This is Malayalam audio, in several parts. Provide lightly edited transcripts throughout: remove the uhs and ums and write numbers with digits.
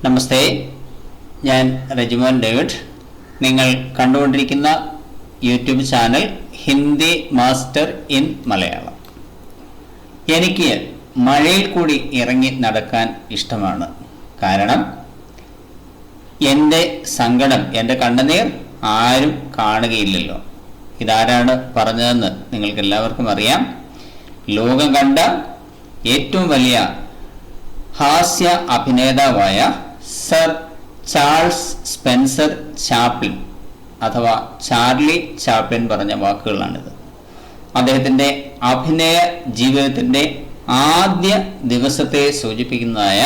നമസ്തേ, ഞാൻ റെജിമോൻ ഡേവിഡ്. നിങ്ങൾ കണ്ടുകൊണ്ടിരിക്കുന്ന YouTube channel Hindi master in Malayalam. എനിക്ക് മഴയിൽ കൂടി ഇറങ്ങി നടക്കാൻ ഇഷ്ടമാണ്. കാരണം എൻ്റെ സങ്കടം, എൻ്റെ കണ്ണുനീർ ആരും കാണുകയില്ലല്ലോ. ഇതാരാണ് പറഞ്ഞതെന്ന് നിങ്ങൾക്ക് എല്ലാവർക്കും അറിയാം. ലോകം കണ്ട ഏറ്റവും വലിയ ഹാസ്യ അഭിനേതാവായ സർ ചാൾസ് സ്പെൻസർ ചാപ്ലിൻ അഥവാ ചാർലി ചാപ്ലിൻ പറഞ്ഞ വാക്കുകളാണിത്. അദ്ദേഹത്തിൻ്റെ അഭിനയ ജീവിതത്തിൻ്റെ ആദ്യ ദിവസത്തെ സൂചിപ്പിക്കുന്നതായ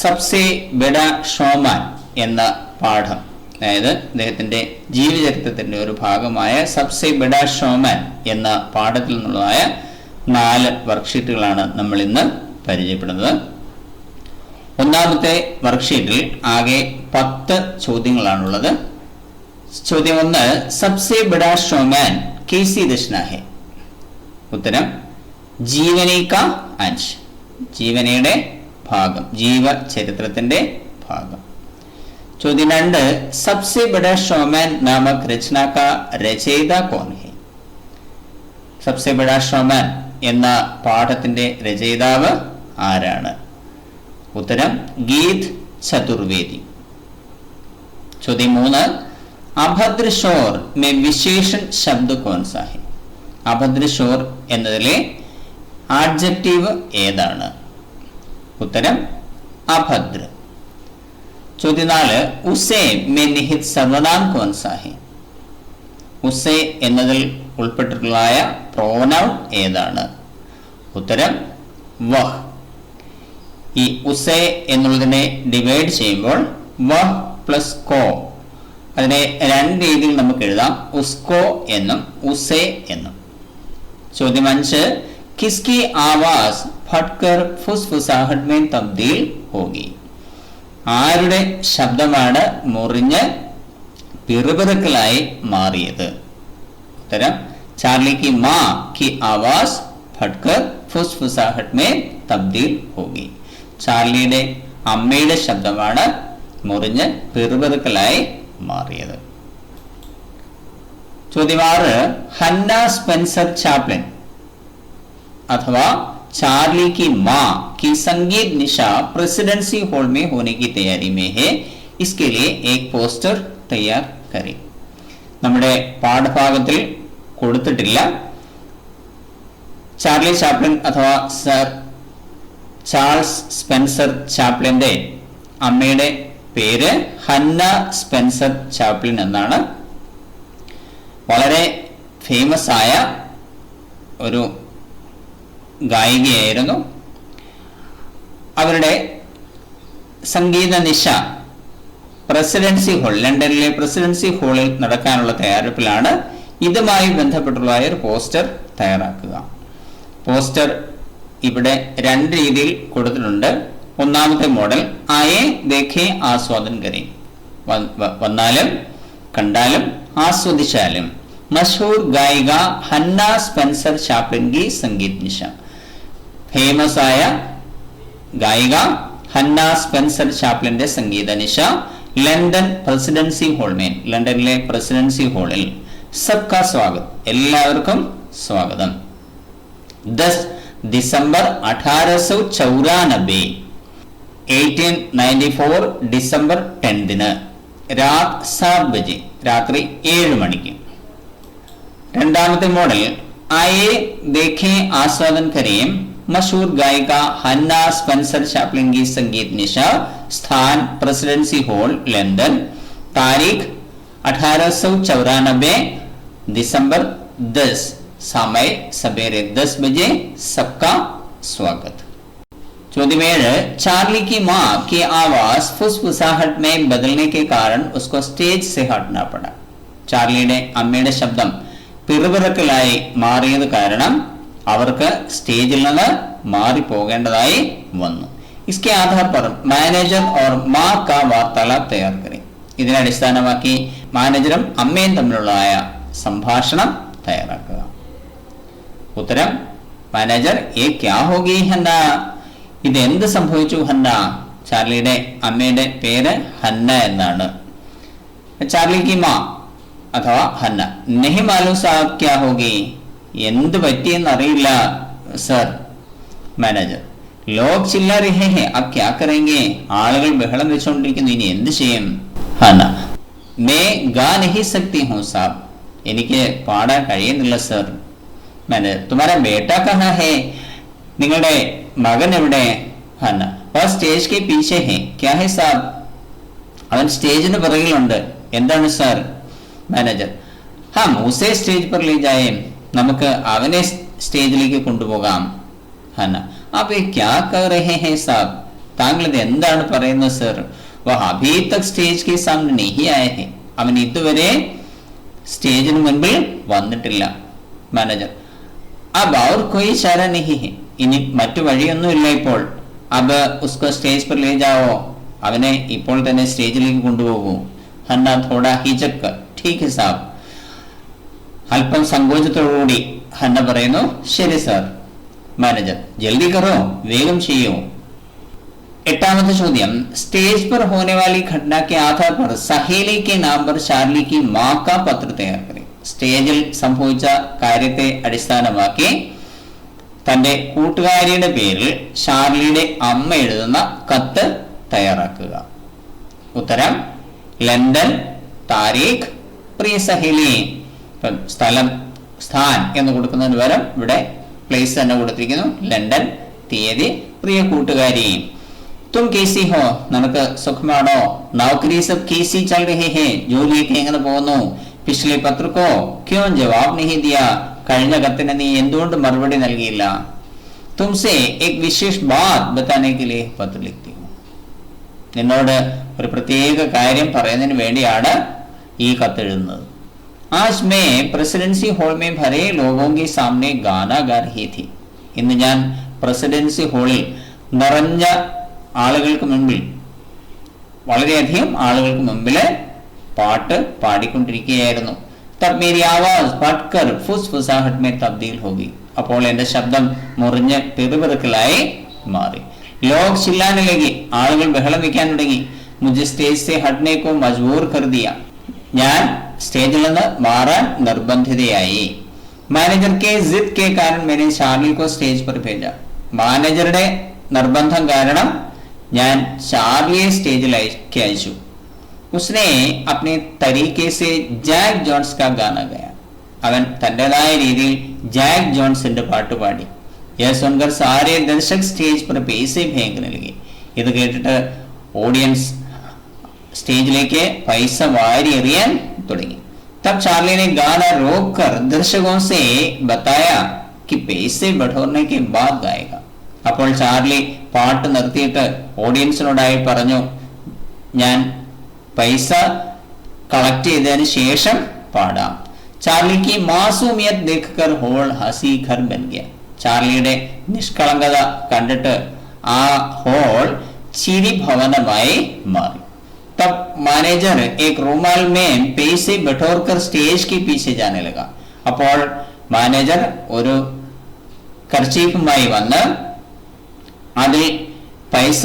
സബ്സെ ബഡ ഷോമാൻ എന്ന പാഠം, അതായത് അദ്ദേഹത്തിൻ്റെ ജീവചരിത്രത്തിൻ്റെ ഒരു ഭാഗമായ സബ്സെ ബഡ ഷോമാൻ എന്ന പാഠത്തിൽ നിന്നുള്ളതായ 4 വർക്ക്ഷീറ്റുകളാണ് നമ്മൾ ഇന്ന് പരിചയപ്പെടുന്നത്. ഒന്നാമത്തെ വർക്ക്ഷീറ്റിൽ ആകെ 10 ചോദ്യങ്ങളാണുള്ളത്. ചോദ്യം 1, സബ്സെ ബഡാ ഷോമാൻ കേസി രചന ഹെ? ഉത്തരം ജീവനി കാ അംശ്, ജീവനിയുടെ ഭാഗം, ജീവചരിത്രത്തിന്റെ ഭാഗം. ചോദ്യം 2, സബ്സെ ബഡാ ഷോമാൻ നാമക് രചന കാ രചയിത കോൻ ഹെ? സബ്സെ ബഡാ ഷോമാൻ എന്ന പാഠത്തിന്റെ രചയിതാവ് ആരാണ്? ഉത്തരം ഗീത് ചതുർവേദി. ചോദ്യം 3, അഭദ്ര ഷോർ മേ വിശേഷൺ ശബ്ദ കോൻ സാ ഹെ? അഭദ്ര ഷോർ എന്നതിലെ ആഡ്ജക്റ്റീവ് ഏതാണ്? ഉത്തരം അഭദ്ര. ചോദ്യം 4, ഉസേ മേ നിഹിത് സർവനാം കോൻ സാ ഹെ? ഉസേ എന്നതിൽ ഉൾപ്പെട്ടിട്ടുള്ള പ്രോനൗൺ ഏതാണ്? ഉത്തരം വഹ്. ഈ ഉസേ എന്നുള്ളതിനെ ഡിവൈഡ് ചെയ്യുമ്പോൾ വഹ് പ്ലസ് കോ, അതിനെ 2 രീതിയിൽ നമുക്ക് എഴുതാം, ഉസ്കോ എന്നും ഉസേ എന്നും. ചോദ്യം 5, കിസ്കി ആവാസ് ഫട്കർ ഫുസ്ഫുസാഹട്ട് മേ തബ്ദീൽ ഹോഗി? ആരുടെ ശബ്ദമാണ് മുറിഞ്ഞ് പിറുപിറുക്കലായി മാറിയത്? ഉത്തരം चार्ली की माँ की आवाज फटकर फुसफुसाहट में तब्दील होगी. ചാർലിയുടെ അമ്മയുടെ ശബ്ദമാണ് മുറിഞ്ഞ് പിറുപിറുക്കലായി മാറിയത്. ചോദ്യം 6, ഹന്ന സ്പെൻസർ ചാപ്ലിൻ अथवा चार्ली की माँ की संगीत निशा प्रेसिडेंसी हॉल में होने की तैयारी में है, इसके लिए एक पोस्टर तैयार करें. നമ്മുടെ പാഠഭാഗത്തിൽ കൊടുത്തിട്ടില്ല. ചാർലി ചാപ്ലിൻ അഥവാ സർ ചാൾസ് സ്പെൻസർ ചാപ്ലിന്റെ അമ്മയുടെ പേര് ഹന്ന സ്പെൻസർ ചാപ്ലിൻ എന്നാണ്. വളരെ ഫേമസ് ആയ ഒരു ഗായികയായിരുന്നു. അവരുടെ സംഗീത നിശ പ്രസിഡൻസി ഹാൾ, ലണ്ടനിലെ പ്രസിഡൻസി ഹാളിൽ നടക്കാനുള്ള തയ്യാറെടുപ്പിലാണ്. ഇതുമായി ബന്ധപ്പെട്ടുള്ള ഒരു പോസ്റ്റർ തയ്യാറാക്കുക. പോസ്റ്റർ ഇവിടെ 2 രീതിയിൽ കൊടുത്തിട്ടുണ്ട്. ഒന്നാമത്തെ മോഡൽ ആയേ ദേഖേ ആസ്വാദൻ കരേ, വന്നാലും കണ്ടാലും ആസ്വദിച്ചാലും, മഷഹൂർ ഗായിക ഹന്ന സ്പെൻസർ ചാപ്ലിൻ കി സംഗീത് നിശ. ഫേമസ് ആയ ഗായിക ഹന്ന സ്പെൻസർ ചാപ്ലിന്റെ സംഗീത നിശ ലണ്ടൻ പ്രസിഡൻസി ഹാൾമേൻ, ലണ്ടനിലെ പ്രസിഡൻസി ഹാളിൽ. സബ്കാ സ്വാഗത്, എല്ലാവർക്കും സ്വാഗതം. 10 दिसंबर 1894 1894 ഡിസംബർ 10 രാത് 7 ബജെ, രാത്രി 7 മണിക്ക്. രണ്ടാമത്തെ മോഡൽ ആയേ ദേഖേ ആസ്വാദൻ കരേം, മഷഹൂർ ഗായിക ഹന്ന സ്പെൻസർ ചാപ്ലിൻ की संगीत निशा, स्थान प्रेसिडेंसी हॉल लंदन, तारीख 1894 दिसंबर 10, समय सवेरे 10 बजे, सबका स्वागत. ചോദ്യം 7, चार्ली की माँ की आवाज फुसफुसाहट में बदलने के कारण उसको स्टेज से हटना पड़ा. ചാർലിയുടെ അമ്മയുടെ ശബ്ദം പിറുപിറുക്കലായി മാറിയത് കാരണം അവർക്ക് സ്റ്റേജിൽ നിന്ന് മാറിപ്പോകേണ്ടതായി വന്നു. इसके आधार पर मैनेजर और माँ का वार्तालाप तैयार करें. ഇതിനെ അടിസ്ഥാനമാക്കി മാനേജറും അമ്മയും തമ്മിലുള്ള സംഭാഷണം തയ്യാറാക്കുക. ഉത്തരം മാനേജർ, ഏ ക്യാ ഹോഗി ഹന്ന? ഇത് എന്ത് സംഭവിച്ചു ഹന്ന? ചാർലിയുടെ അമ്മയുടെ പേര് ഹന്ന എന്നാണ്. ചാർലി की माँ അഥവാ ഹന്ന नहीं मालूम साहब क्या होगी, എന്ത് പറ്റിയെന്ന് അറിയില്ല സർ. മാനേജർ लोग चिल्ला रहे हैं अब क्या करेंगे, ആളുകൾ ബഹളം വെച്ചുകൊണ്ടിരിക്കുന്നു, ഇനി എന്ത് ചെയ്യും. ഹന്ന मैं गा नहीं सकती हूँ साहब, എനിക്ക് പാടാൻ കഴിയുന്നില്ല സർ. മാനേജർ तुम्हारा बेटा कहाँ है, നിങ്ങളുടെ മകൻ എവിടെ. ഹന്ന वह स्टेज के पीछे है क्या है साहब, അവൻ സ്റ്റേജിന് പിറകിലുണ്ട്, എന്താണ് സർ. മാനേജർ ഹം ഉസേ സ്റ്റേജ് पर ले जाए, നമുക്ക് അവനെ സ്റ്റേജിലേക്ക് കൊണ്ടുപോകാം. ഹന്ന आप ये क्या कर रहे हैं साहब, താങ്കൾ ഇത് എന്താണ് പറയുന്നത് സർ. वह अभी तक स्टेज के सामने नहीं आए हैं, അവൻ ഇതുവരെ സ്റ്റേജിന് മുൻപിൽ വന്നിട്ടില്ല. മാനേജർ अब और कोई चारा नहीं है, ഇനി മറ്റു വഴിയൊന്നുമില്ല ഇപ്പോൾ. अब उसको स्टेज पर ले जाओ, അവനെ ഇപ്പോൾ തന്നെ സ്റ്റേജിലേക്ക് കൊണ്ടുപോകൂ. ഹന്ന थोड़ा हिचक कर ठीक है साहब, അല്പം സങ്കോചത്തോടുകൂടി ഹന്ന പറയുന്നു ശരി സർ. മാനേജർ ജൽദി കറോ, വേഗം ചെയ്യൂ. എട്ടാമത്തെ ചോദ്യം സ്റ്റേജ് पर होने वाली घटना के आधार पर सहेली के नाम पर चार्ली की मां का पत्र तैयार करें. സ്റ്റേജിൽ സംഭവിച്ച കാര്യത്തെ അടിസ്ഥാനമാക്കി തന്റെ കൂട്ടുകാരിയുടെ പേരിൽ ഷാർലിയുടെ അമ്മ എഴുതുന്ന കത്ത് തയ്യാറാക്കുക. ഉത്തരം ലണ്ടൻ, താരീഖ്, പ്രിയ സഹേലി. സ്ഥലം സ്ഥാൻ എന്ന് കൊടുക്കുന്നതിന് പകരം ഇവിടെ പ്ലേസ് തന്നെ കൊടുത്തിരിക്കുന്നു. ലണ്ടൻ, തീയതി, പ്രിയ കൂട്ടുകാരി. തും കേസി ഹോ, നിനക്ക് സുഖമാണോ. നൗകരി സബ് കേസി ചൽ രഹേ ഹേ, ജോലിയൊക്കെ എങ്ങനെ പോകുന്നു. പിछले पत्र को क्यों जवाब नहीं दिया, കഴിഞ്ഞ കത്തിന് നീ എന്തുകൊണ്ട് മറുപടി നൽകിയില്ല. तुमसे एक विशेष बात बताने के लिए पत्र लिखती हूँ, നിന്നോട് ഒരു പ്രത്യേക കാര്യം പറയുന്നതിന് വേണ്ടിയാണ് ഈ കത്ത് എഴുതുന്നത്. आज मैं प्रेसिडेंसी हॉल में भरे लोगों के सामने गाना गा रही थी, ഇന്ന് ഞാൻ പ്രസിഡൻസി ഹാളിൽ നിറഞ്ഞ ആളുകൾക്ക് മുൻപിൽ, വളരെയധികം ആളുകൾക്ക് മുമ്പിൽ പാട്ട് പാടിക്കൊണ്ടിരിക്കുകയായിരുന്നു. तब मेरी आवाज फटकर फुसफुसाहट में तब्दील हो गई, അപ്പോൾ എന്റെ ശബ്ദം മുറിഞ്ഞ് പിറുപിറുക്കലായി മാറി. लोग चिल्लाने लगे, ആളുകൾ ബഹളം വെക്കാൻ തുടങ്ങി. मुझे स्टेज से हटने को मजबूर कर दिया, ഞാൻ സ്റ്റേജിൽ നിന്ന് മാറാൻ നിർബന്ധിതയായി. മാനേജർ के जिद के कारण मैंने चार्ली को स्टेज पर भेजा, മാനേജറുടെ നിർബന്ധം കാരണം ഞാൻ ചാർലിയെ സ്റ്റേജിലേക്ക് അയച്ചു. उसने अपने तरीके से जैक जॉन्स का गाना गाया, അവൻ തന്റേതായ രീതിയിൽ ജാക്ക് ജോൺസിന്റെ പാട്ട് പാടി. यह सुनकर सारे दर्शक स्टेज पर पैसे फेंकने लगे, ഇത് കേട്ടിട്ട് ഓഡിയൻസ് സ്റ്റേജിലേക്ക് പൈസ വാരി എറിയാൻ തുടങ്ങി. तब चार्ली ने गाना रोककर दर्शकों से बताया कि पैसे बटोरने के बाद गाएगा, അപ്പോൾ ചാർലി പാട്ട് നിർത്തിയിട്ട് ഓഡിയൻസിനോടായി പറഞ്ഞു, ഞാൻ പൈസ കളക്ട് ചെയ്തതിന് ശേഷം പാടാം. ചാർലി की मासूमियत देखकर हॉल हंसी घर बन गया, ചാർലിയുടെ നിഷ്കളങ്കത കണ്ടിട്ട് ആ ഹോൾ ചിരി ഭവനമായി മാറി. तब मैनेजर एक रुमाल में पैसे बटोरकर स्टेज के पीछे जाने लगा, അപ്പോൾ മാനേജർ ഒരു കർച്ചീഫുമായി വന്ന് അതിൽ പൈസ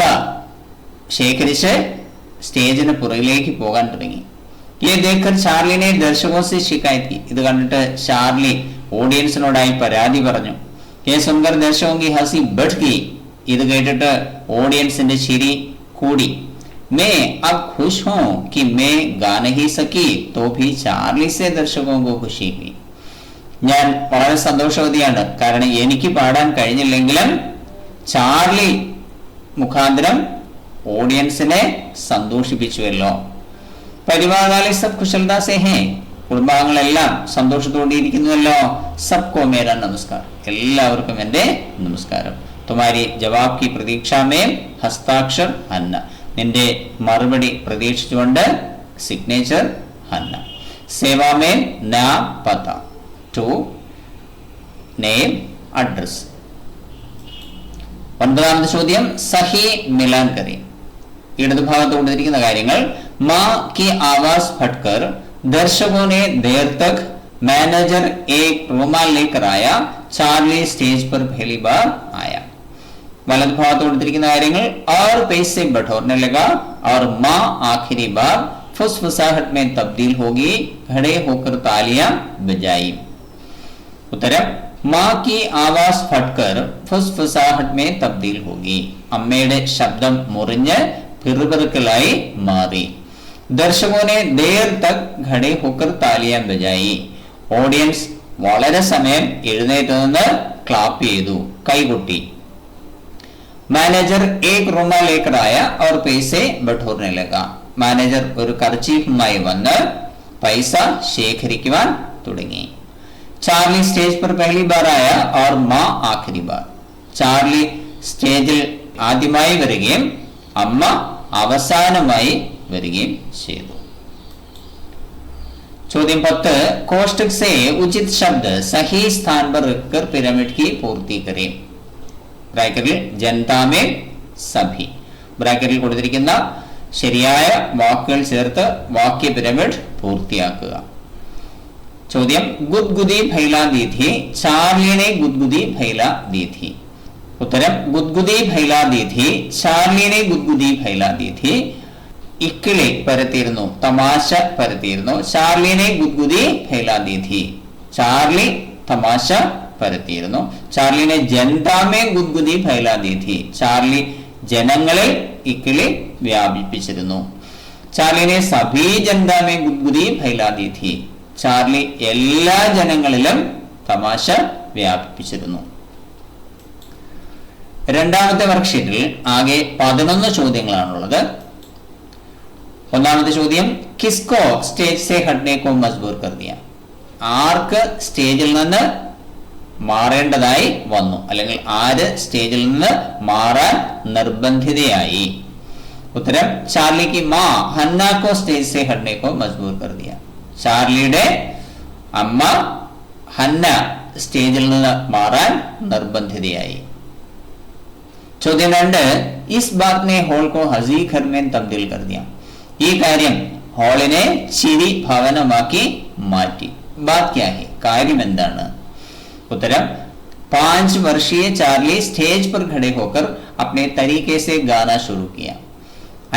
ശേഖരിച്ച് സ്റ്റേജിന് പുറകിലേക്ക് പോകാൻ തുടങ്ങി. ये देखकर चार्ली ने दर्शकों से शिकायत की, ഇത് കണ്ടിട്ട് ചാർലി ഓഡിയൻസിനോടായി പരാതി പറഞ്ഞു. ये सुनकर दर्शकों की हंसी बढ़ गई, ഇത് കേട്ടിട്ട് ഓഡിയൻസിന്റെ ചിരി കൂടി. मैं अब खुश हूं कि मैं गा नहीं सकी तो भी चार्ली से दर्शकों को खुशी हुई, ഞാൻ വളരെ സന്തോഷവതിയാണ്, കാരണം എനിക്ക് പാടാൻ കഴിഞ്ഞില്ലെങ്കിലും ചാർലി മുഖാന്തരം ഓഡിയൻസിനെ സന്തോഷിപ്പിച്ചുവല്ലോ. പരിവാർ വാലെ സബ് കുശലതാ സേ ഹേ, കുടുംബാംഗങ്ങളെല്ലാം സന്തോഷത്തോടെ ഇരിക്കുന്നുവല്ലോ. സബ്കോ മേരാ നമസ്കാർ, എല്ലാവർക്കും എൻ്റെ നമസ്കാരം. തുമാരി ജവാബ് की प्रतीक्षा में हस्ताक्षर ഹന്ന, നിന്റെ മറുപടി പ്രതീക്ഷിച്ചുകൊണ്ട് സിഗ്നേച്ചർ ഹന്ന. സേവാ में नाम पता, टू नेम അഡ്രസ്. ഒൻപതാമത്തെ ചോദ്യം സഹി മിലാൻ കറി, ഇടതുഭാഗത്ത് കൊടുത്തിരിക്കുന്ന കാര്യങ്ങൾ. मां की आवाज फटकर दर्शकों ने देर तक, मैनेजर एक रुमाल लेकर आया, चार्ली स्टेज पर पहली बार आया. വലത് ഭാഗത്ത് കൊടുത്തിരിക്കുന്ന കാര്യങ്ങൾ और पैसे बटोरने लगा और माँ आखिरी बार फुसफुसाहट में तब्दील होगी, खड़े होकर तालियां बजाई। उत्तरम माँ की आवाज फटकर फुसफुसाहट में तब्दील होगी, അമ്മയുടെ ശബ്ദം മുറിഞ്ഞ് പിറുപിറുക്കലായി മാറി। दर्शकों ने देर तक खड़े होकर तालियां बजाई, ഓഡിയൻസ് വളരെ സമയം എഴുന്നേറ്റ് നിന്ന് ക്ലാപ്പ് ചെയ്തു, കൈകൊട്ടി। മാനേജർ एक रुमाल लेकर आया और पैसे बटोरने लगा, മാനേജർ ഒരു കർച്ചീഫുമായി വന്ന് പൈസ ശേഖരിക്കുവാൻ തുടങ്ങി। ചാർലി സ്റ്റേജ് पर पहली बार आया और माँ आखिरी बार, ചാർലി സ്റ്റേജിൽ ആദ്യമായി വരികയും അമ്മ അവസാനമായി വരികയും ചെയ്തു। ചോദ്യം 10 कोष्टक से उचित शब्द सही स्थान पर रखकर पिरामिड की पूर्ति करें। ബ്രാക്കറ്റിൽ ജനതാമേ സഭി, ബ്രാക്കറ്റിൽ കൊടുത്തിരിക്കുന്ന ശരിയായ വാക്കുകൾ ചേർത്ത് വാക്യ പിരമിഡ് പൂർത്തിയാക്കുക। ചോദ്യം ഗുദ്ഗുദി ഫൈല ദീ थी, ചാർലി ने ഗുദ്ഗുദി ഫൈല ദീ थी। ഉത്തരം ഗുദ്ഗുദി ഫൈല ദീ थी, ചാർലി ने ഗുദ്ഗുദി ഫൈല ദീ थी। ഇക്കിളി പരത്തിയിരുന്നു, തമാശ പരത്തിയിരുന്നു, ചാർലിനെ ഗുദ്ഗുദി ഫൈലാ ദീ थी, ചാർലി തമാശ പരത്തിയിരുന്നു। ചാർലിനെ ജനതാമേ ഗുദ്ഗുദി ഫൈലാ ദീ थी, ചാർലി ജനങ്ങളിൽ ഇക്കിളി വ്യാപിപ്പിച്ചിരുന്നു। ചാർലിനെ സഭീ ജനതാമേ ഗുദ്ഗുദി ഫൈലാ ദീ थी, ചാർലി എല്ലാ ജനങ്ങളിലും തമാശ വ്യാപിപ്പിച്ചിരുന്നു। രണ്ടാമത്തെ വർക്ക്ഷീറ്റിൽ ആകെ 11 ചോദ്യങ്ങളാണുള്ളത്। ഒന്നാമത്തെ ചോദ്യം കിസ്കോ സ്റ്റേജ് സെ ഹട്നെ കോ മജ്ബൂർ കർ ദിയ, ആർക്ക് സ്റ്റേജിൽ നിന്ന് മാറേണ്ടതായി വന്നു, അല്ലെങ്കിൽ ആര് സ്റ്റേജിൽ നിന്ന് മാറാൻ നിർബന്ധിതയായി? ഉത്തരം ചാർലിക്ക് മാ ഹന്ന കോ സ്റ്റേജ് സെ ഹട്നെ കോ മജ്ബൂർ കർ ദിയ, ചാർലിയുടെ അമ്മ ഹന്ന സ്റ്റേജിൽ നിന്ന് മാറാൻ നിർബന്ധിതയായി। ചോദ്യം 2 ഇസ് ബാത് നെ ഹോൾ കോ ഹസി ഘർ में तब्दील कर दिया, ഈ കാര്യം ഹാളിനെ ചിരി ഭവനമാക്കി മാറ്റി। ബാത് ക്യാ ഹൈ, കാര്യം എന്താണ്? ഉത്തരം 5 വർഷീയ ചാർലി സ്റ്റേജ് पर खड़े होकर अपने तरीके से गाना शुरू किया,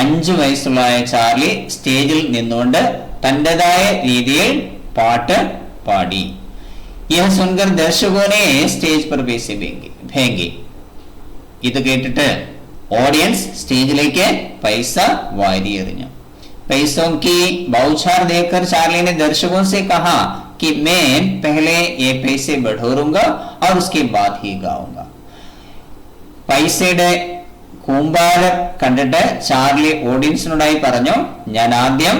5 വയസ്സുള്ള ചാർലി സ്റ്റേജിൽ നിന്നുകൊണ്ട് തന്റേതായ രീതിയിൽ പാട്ട് പാടി। यह सुनकर दर्शकों ने स्टेज पर पैसे फेंके, ഇത് കേട്ടിട്ട് ഓഡിയൻസ് സ്റ്റേജിലേക്ക് പൈസ വാരിയെറിഞ്ഞു। पैसों की बौछार देखकर चार्ली ने दर्शकों से कहा कि मैं पहले ये पैसे बटोरूंगा और उसके बाद ही गाऊंगा। പൈസയുടെ കൂമ്പാരം കണ്ടിട്ട് ചാർലി ഓഡിയൻസിനോടായി പറഞ്ഞു, ഞാൻ ആദ്യം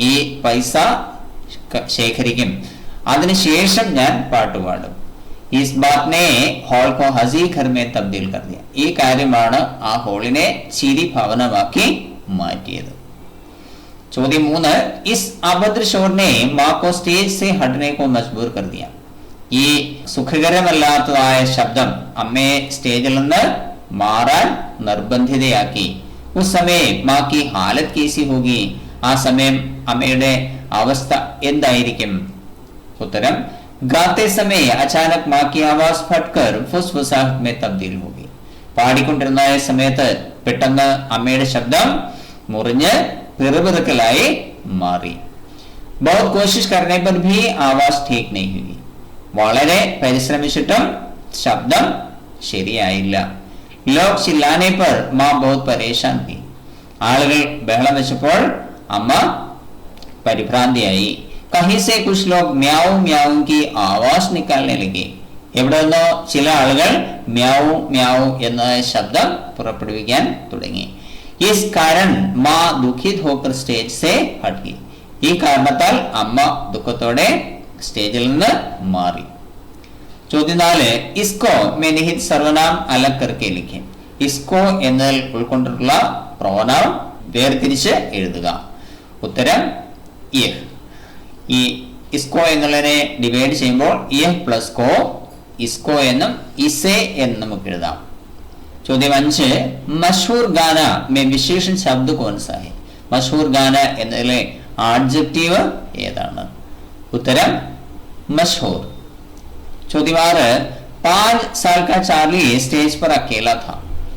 ഈ പൈസ ശേഖരിക്കും, അതിനുശേഷം ഞാൻ പാട്ടുപാടും। ഇസ് ബാത് നെ ഹോൾ കോ ഹസി ഘർ में तब्दील कर दिया, ഈ കാര്യമാണ് ആ ഹോളിനെ ചിരി ഭവനമാക്കി മാറ്റിയത്। ചോദ്യം 3 ഇസ് അഭദ്ര ശോർ ने मां को स्टेज से हटने को मजबूर कर दिया, ഈ സുഖകരമല്ലാത്തതായ ശബ്ദം അമ്മയെ സ്റ്റേജിൽ നിന്ന് മാറാൻ നിർബന്ധിതയാക്കി। उस समय मां की हालत कैसी होगी, ആ സമയം അമ്മയുടെ അവസ്ഥ എന്തായിരിക്കും? ഉത്തരം गाते समय अचानक मां की आवाज फटकर फुसफुसाहट में तब्दील होगी, പാടിക്കൊണ്ടിരുന്ന സമയത്ത് പെട്ടെന്ന് അമ്മയുടെ ശബ്ദം മുറിഞ്ഞ് പിറുപിറുക്കലായി മാറി। बहुत कोशिश करने पर भी आवाज ठीक नहीं हुई, വളരെ പരിശ്രമിച്ചിട്ടും ശബ്ദം ശരിയായില്ല। लोग चिल्लाने पर मां बहुत परेशान हुई, ആളുകൾ ബഹളം വെച്ചപ്പോൾ അമ്മ പരിഭ്രാന്തിയായി। कहीं से कुछ लोग म्याऊ म्याऊ की आवाज निकालने लगे, എവിടെ നിന്നോ ചില ആളുകൾ മ്യാവു മ്യാവു എന്ന ശബ്ദം പുറപ്പെടുവിക്കാൻ തുടങ്ങി। इस कारण मां दुखित होकर स्टेज से हट गई, ഈ കാരണത്താൽ അമ്മ ദുഃഖത്തോടെ സ്റ്റേജിൽ നിന്ന് മാറി। ചോദ്യം 4 इसको में निहित सर्वनाम अलग करके लिखें, इसको എന്നതിൽ ഉൾക്കൊണ്ടിട്ടുള്ള പ്രോനൗൺ വേർതിരിച്ച് എഴുതുക। ഉത്തരം യഹ്, ഈ ഇസ്കോ എന്നുള്ളതിനെ ഡിവൈഡ് ചെയ്യുമ്പോൾ യഹ് പ്ലസ് കോ ഇസ്കോ എന്നും ഇസെ എന്നും നമുക്ക് എഴുതാം। ചോദ്യം 5 മഷൂർ ഗാന മേ വിശേഷൺ ശബ്ദ കോൺ സാ ഹൈ, മഷൂർ ഗാന എന്നതിലെ ആഡ്ജക്റ്റീവ് ഏതാണ്? ഉത്തരം മഷൂർ। ചോദ്യം 6 5 साल का चार्ली स्टेज पर अकेला था,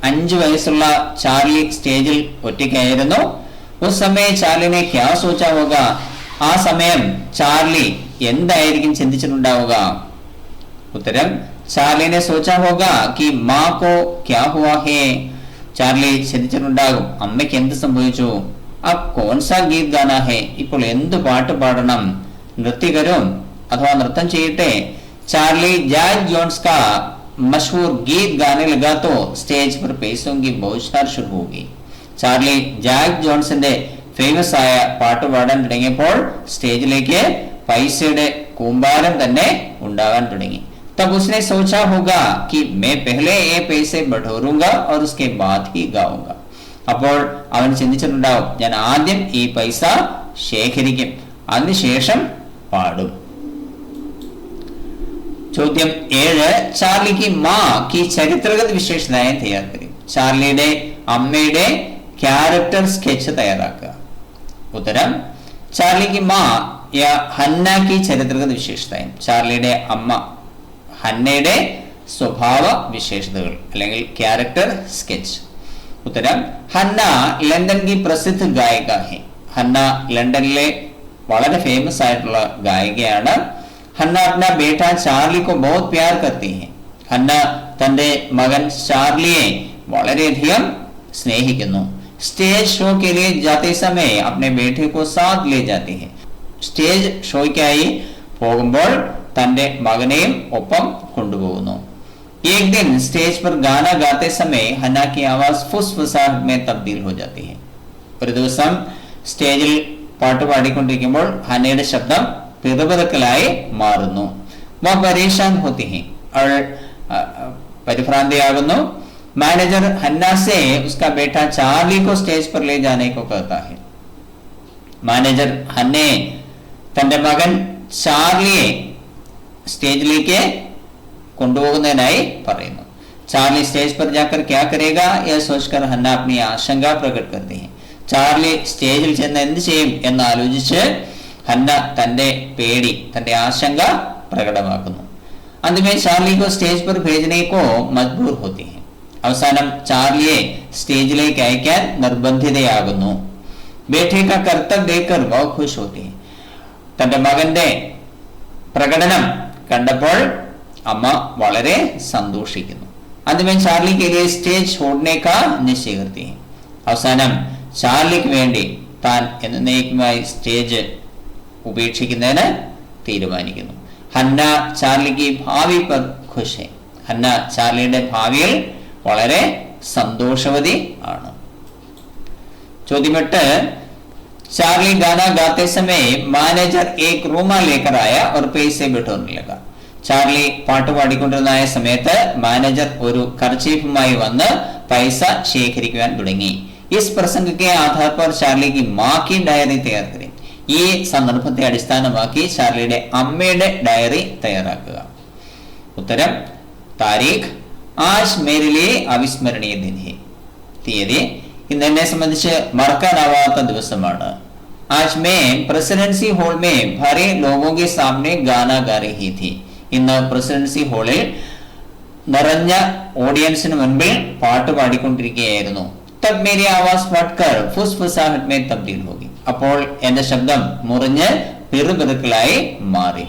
5 വയസ്സുള്ള ചാർലി സ്റ്റേജിൽ ഒറ്റയ്ക്കായിരുന്നു. ഉസ് സമയം ചാർലിനെ ക്യാ സോച്ചാ ഹോഗ? ആ സമയം ചാർലി എന്തായിരിക്കും ചിന്തിച്ചിട്ടുണ്ടാവുക? ഉത്തരം, ചാർലിനെ സോച്ചാ ഹോഗ കി മാ കോ ക്യാ ഹുവാ ഹേ? ചാർലി ചിന്തിച്ചിട്ടുണ്ടാകും, അമ്മയ്ക്ക് എന്ത് സംഭവിച്ചു? അബ് കോൺസാ ഗീത് ഗാനാ ഹേ? ഇപ്പോൾ എന്ത് പാട്ട് പാടണം? നൃത്യകരും अथवा नृत्य ചെയ്യട്ടെ? चार्ली जैक जोन्स का मशहूर गीत गाने लगा तो स्टेज पर पैसों की बौछार शुरू होगी. ചാർലി ജാക്ക് ജോൺസിന്റെ ഫേമസ് ആയ പാട്ട് പാടാൻ തുടങ്ങിയപ്പോൾ സ്റ്റേജിലേക്ക് പൈസയുടെ കൂമ്പാരം തന്നെ ഉണ്ടാകാൻ തുടങ്ങി. तब उसने सोचा होगा कि मैं पहले ये पैसे बटोरूंगा और उसके बाद ही गाऊंगा. അപ്പോൾ അവൻ ചിന്തിച്ചിട്ടുണ്ടാവും, ഞാൻ ആദ്യം ഈ പൈസ ശേഖരിക്കും, അതിനുശേഷം പാടും. ചോദ്യം 7. ചാർലി की मां की ചരിത്രഗത വിശേഷതയെ തയ്യാർ करें. ചാർലിയുടെ അമ്മയുടെ ക്യാരക്ടർ സ്കെച്ച് തയ്യാറാക്കുക. ഉത്തരം, ചാർലി की मां या ഹന്ന की ചരിത്രഗത വിശേഷതയെ. ചാർലിയുടെ അമ്മ ഹന്നയുടെ സ്വഭാവ വിശേഷതകൾ അല്ലെങ്കിൽ ക്യാരക്ടർ സ്കെച്ച്. ഉത്തരം, ഹന്ന ലണ്ടൻ की പ്രസിദ്ധ ഗായിക है. ഹന്ന ലണ്ടനിലെ വളരെ ഫേമസ് ആയിട്ടുള്ള ഗായികയാണ്. ഹന്ന अपना बेटा चार्ली को बहुत प्यार करती है. ഹന്ന തന്റെ മകൻ ചാർലിയെ വളരെയധികം സ്നേഹിക്കുന്നു. സ്റ്റേജ് ഷോ के लिए जाते समय अपने बेटे को साथ ले जाती है. സ്റ്റേജ് ഷോയ്ക്കായി പോകുമ്പോൾ തന്റെ മകനെയും ഒപ്പം കൊണ്ടുപോകുന്നു. एक दिन स्टेज पर गाना गाते समय हन्ना की आवाज फुसफुसाहट में तब्दील हो जाती है. ഒരു ദിവസം സ്റ്റേജിൽ പാട്ട് പാടിക്കൊണ്ടിരിക്കുമ്പോൾ ഹന്നയുടെ ശബ്ദം പിറുപിറുക്കലായി മാറുന്നു. വ പരേശാൻ ഹോത്തി ഹെ, അവൾ പരിഭ്രാന്തിയാകുന്നു. मैनेजर हन्ना से उसका बेटा चार्ली को स्टेज पर ले जाने को कहता है. മാനേജർ ഹന്നെ തന്റെ മകൻ ചാർലിയെ സ്റ്റേജിലേക്ക് കൊണ്ടുപോകുന്നതിനായി പറയുന്നു. चार्ली स्टेज पर जाकर क्या करेगा यह सोचकर हन्ना अपनी आशंका प्रकट करती है. ചാർലി സ്റ്റേജിൽ ചെന്ന് എന്ത് ചെയ്യും എന്ന് ആലോചിച്ച് ഹന്ന തന്റെ പേടി, തന്റെ ആശങ്ക പ്രകടമാക്കുന്നു. अंत में चार्ली को स्टेज पर भेजने को मजबूर होती है. അവസാനം ചാർലിയെ സ്റ്റേജിലേക്ക് അയക്കാൻ നിർബന്ധിതയാകുന്നു. बेटे का कर्तव्य देखकर वह खुश होती है. തന്റെ മകന്റെ പ്രകടനം കണ്ടപ്പോൾ അമ്മ വളരെ സന്തോഷിക്കുന്നു. अंत में चार्ली के लिए स्टेज छोड़ने का निश्चय करती है. അവസാനം ചാർലിക്ക് വേണ്ടി താൻ എന്നേക്കുമായി സ്റ്റേജ് ഉപേക്ഷിക്കുന്നതിന് തീരുമാനിക്കുന്നു. ഹന്ന ചാർലിക്ക് ഭാവി पर खुश है. ഹന്ന ചാർലിയുടെ ഭാവിയിൽ വളരെ സന്തോഷവതി ആണ്. ചോദ്യം 8. चार्ली गाना गाते समय मैनेजर एक रूमाल लेकर आया और पैसे बिठोने लगा. ചാർലി പാട്ട് പാടിക്കൊണ്ടിരുന്ന സമയത്ത് മാനേജർ ഒരു കർച്ചീഫുമായി വന്ന് പൈസ ശേഖരിക്കുവാൻ തുടങ്ങി. इस प्रसंग के आधार पर चार्ली की मां की डायरी तैयार करें. ഈ സന്ദർഭത്തെ അടിസ്ഥാനമാക്കി ചാർലിയുടെ അമ്മയുടെ ഡയറി തയ്യാറാക്കുക. ഉത്തരം, താരീഖ് ആജ് മേരെ ലിയേ അവിസ്മരണീയ ദിൻ ഹെ. തീയതി ഇന്ന് എന്നെ സംബന്ധിച്ച് മറക്കാനാവാത്ത ദിവസമാണ്. ആജ് മേ പ്രസിഡൻസി ഹോൾ മേ ഭരെ ലോഗോं के सामने गाना गा रही थी. ഇന്ന് പ്രസിഡൻസി ഹാളിൽ നിറഞ്ഞ ഓഡിയൻസിന് മുൻപിൽ പാട്ട് പാടിക്കൊണ്ടിരിക്കുകയായിരുന്നു. तब मेरी आवाज फटकर फुसफुसाहट में तब्दील होगी. അപ്പോൾ എന്റെ ശബ്ദം മുറിഞ്ഞ് പിറുപിറുക്കലായി മാറി.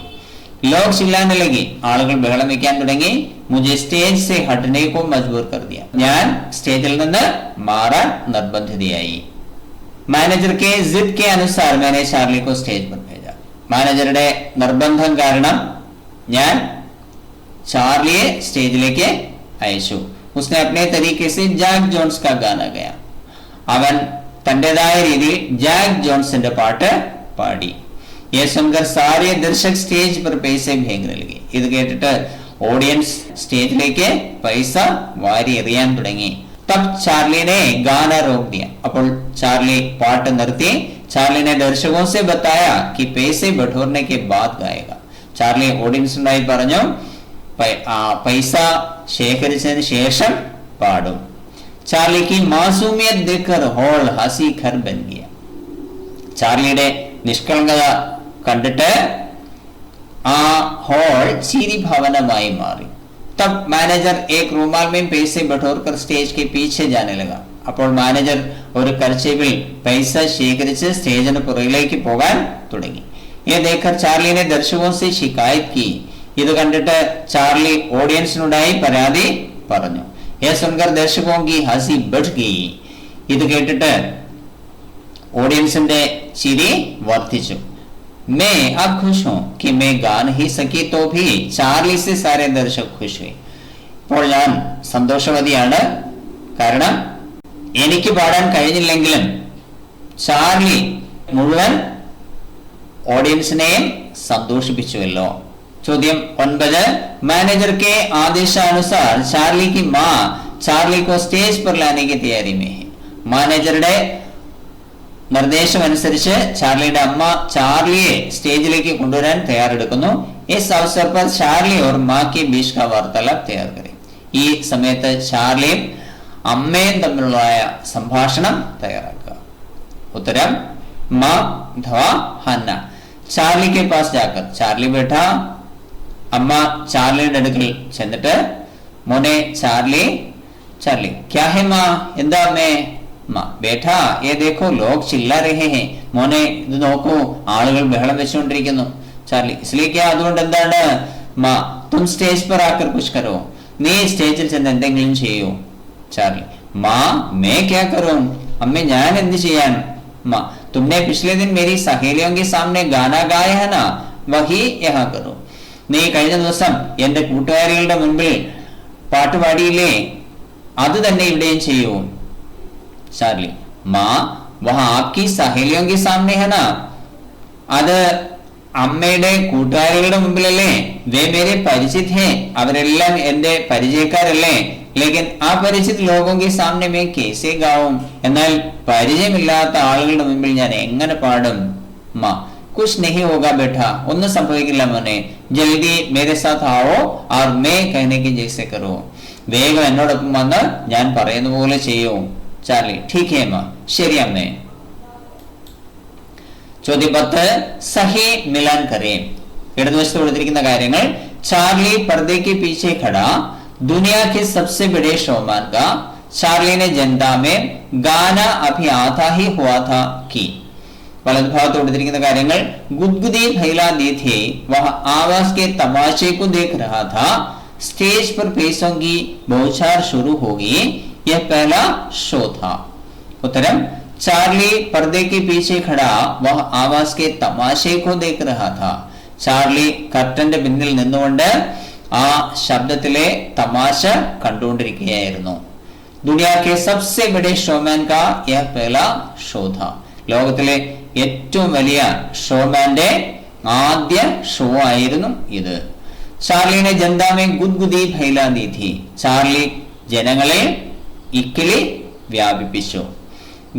लोग चिल्लाने लगे. ആളുകൾ ബഹളം വയ്ക്കാൻ തുടങ്ങി. मुझे स्टेज से हटने को मजबूर कर दिया. ഞാൻ സ്റ്റേജിൽ നിന്ന് മാറാൻ നിർബന്ധിതയായി. मैनेजर के जिद के अनुसार मैंने चार्ली को स्टेज पर भेजा. മാനേജറുടെ നിർബന്ധം കാരണം ഞാൻ ചാർലിയെ സ്റ്റേജിലേക്ക് അയച്ചു. उसने अपने तरीके से जैक जोन्स का गाना गाया. അവൻ തന്റേതായ രീതിയിൽ ജാക്ക് ജോൺസിന്റെ പാട്ട് പാടി. ये सुनकर सारे दर्शक स्टेज पर पैसे फेंकने लगे. ഇത് കേട്ടിട്ട് ഓഡിയൻസ് സ്റ്റേജിലേക്ക് പൈസ വാരി എറിയാൻ തുടങ്ങി. तब चार्ली ने गाना रोक दिया. അപ്പോൾ ചാർലി പാട്ട് നിർത്തി. चार्ली ने दर्शकों से बताया कि पैसे बटोरने के बाद गाएगा. ചാർലി ഓഡിയൻസിനായി പറഞ്ഞു, പൈസ ശേഖരിച്ചതിന് ശേഷം പാടും. चार्ली की मासूमियत देखकर हॉल हंसी घर बन गया. ചാർലിയുടെ നിഷ്കളങ്കത കണ്ടിട്ട് ആ ഹോൾ ചിരി ഭവനമായി മാറി. तब मैनेजर एक रूमाल में पैसे बटोर कर स्टेज के पीछे जाने लगा. അപ്പോൾ മാനേജർ ഒരു കർച്ചീഫിൽ പൈസ ശേഖരിച്ച് സ്റ്റേജിന് പുറകിലേക്ക് പോകാൻ തുടങ്ങി. ये देखकर चार्ली ने दर्शकों से शिकायत की. ഇത് കണ്ടിട്ട് ചാർലി ഓഡിയൻസിനോടായി പരാതി പറഞ്ഞു. ये सुनकर दर्शकों की हंसी बढ़ गई. ഇത് കേട്ടിട്ട് ഓഡിയൻസിന്റെ ചിരി വർദ്ധിച്ചു. मैं अब खुश हूं कि मैं गा नहीं सकी तो भी चार्ली से सारे दर्शक खुश हुए. ഇപ്പോൾ ഞാൻ സന്തോഷവതിയാണ്, കാരണം എനിക്ക് പാടാൻ കഴിഞ്ഞില്ലെങ്കിലും ചാർലി മുഴുവൻ ഓഡിയൻസിനെയും സന്തോഷിപ്പിച്ചുവല്ലോ. ചോദ്യം 9. मैनेजर के आदेशानुसार चार्ली की मां चार्ली को स्टेज पर लाने की तैयारी में है. മാനേജറുടെ നിർദ്ദേശം അനുസരിച്ച് ചാർലിയുടെ അമ്മ ചാർലിയെ സ്റ്റേജിലേക്ക് കൊണ്ടുവരാൻ തയ്യാറെടുക്കുന്നു. इस अवसर पर चार्ली और मां के बीच का वार्तालाप तैयार करें. ഈ സമയത്ത് ചാർലിയും അമ്മയും തമ്മിലുള്ള സംഭാഷണം തയ്യാറാക്കുക. ഉത്തരം मां अथवा हन्ना. चार्ली के पास जाकर चार्ली बैठा. അമ്മ ചാർലിയുടെ അടുക്കൽ ചെന്നിട്ട് മോനെ ചാർലി चार्ली क्या है मां എന്താ അമ്മേ? मां बेटा ये देखो लोग चिल्ला रहे हैं. മോനെ ഇത് നോക്കൂ, ആളുകൾ ബഹളം വെച്ചുകൊണ്ടിരിക്കുന്നു. चार्ली इसलिए क्या അതുകൊണ്ട് എന്താണ്? मां तुम स्टेज पर आकर कुछ करो. നീ സ്റ്റേജിൽ ചെന്ന് എന്തെങ്കിലും ചെയ്യൂ. चार्ली मां मैं क्या करूं? अम्मे ഞാൻ എന്ത് ചെയ്യാൻ? मां तुमने पिछले दिन मेरी सहेलियों के सामने गाना गाया है ना, वही यहाँ करो. നീ കഴിഞ്ഞ ദിവസം എന്റെ കൂട്ടുകാരികളുടെ മുൻപിൽ പാട്ട് പാടിയില്ലേ, അത് തന്നെ ഇവിടെയും ചെയ്യൂ. चार्ली मां वहां आपकी सहेलियों के सामने है ना, അത് അമ്മയുടെ കൂട്ടുകാരികളുടെ മുമ്പിലല്ലേ? വേ മേരെ പരിചിത് ഹേ, അവരെല്ലാം എന്റെ പരിചയക്കാരല്ലേ? लेकिन अपरिचित लोगों के सामने मैं कैसे गाऊं? എന്നാൽ പരിചയമില്ലാത്ത ആളുകളുടെ മുമ്പിൽ ഞാൻ എങ്ങനെ പാടും? मां कुछ नहीं होगा बेटा, ഒന്നും സംഭവിക്കില്ല മോനെ. जल्दी मेरे साथ आओ और मैं कहने की जैसे करो. വേഗം എന്നോടൊപ്പം വന്ന് ഞാൻ പറയുന്ന പോലെ ചെയ്യൂ. चार्ली ठीक है मां, ശരി അമ്മേ. ചോദ്യം 10. സഹി മിലാൻ കരേം. ഇടതുവശത്ത് കൊടുത്തിരിക്കുന്ന കാര്യങ്ങൾ. चार्ली पर्दे के पीछे खड़ा दुनिया के सबसे बड़े शोमान का चार्ली ने जनता में गाना अभी आता ही हुआ था की. വലതുഭാഗത്ത് കൊടുത്തിരിക്കുന്ന കാര്യങ്ങൾ. गुदगुदी फैला दी थी, वह आवाज के तमाशे को देख रहा था. स्टेज पर पैसों की बौछार शुरू होगी, यह पहला शो था. उत्तरम चार्ली पर्दे के पीछे खड़ा वह आवाज के तमाशे को देख रहा था. ചാർലി കർട്ടന്റെ പിന്നിൽ നിന്നുകൊണ്ട് ആ ശബ്ദത്തിലെ തമാശ കണ്ടുകൊണ്ടിരിക്കുകയായിരുന്നു. ദുനിയാ കെ സബ്സെ ബഡേ ഷോമാൻ കാ യഹ് പഹല ഷോ था. ലോകത്തിലെ ഏറ്റവും വലിയ ഷോമാന്റെ ആദ്യ ഷോ ആയിരുന്നു ഇത്. ചാർലിനെ ജനതാ മേ ഗുദ്ഗുദി ഫൈലാ ദീ थी. ചാർലി ജനങ്ങളെ ഇക്കിളി വ്യാപിപ്പിച്ചു.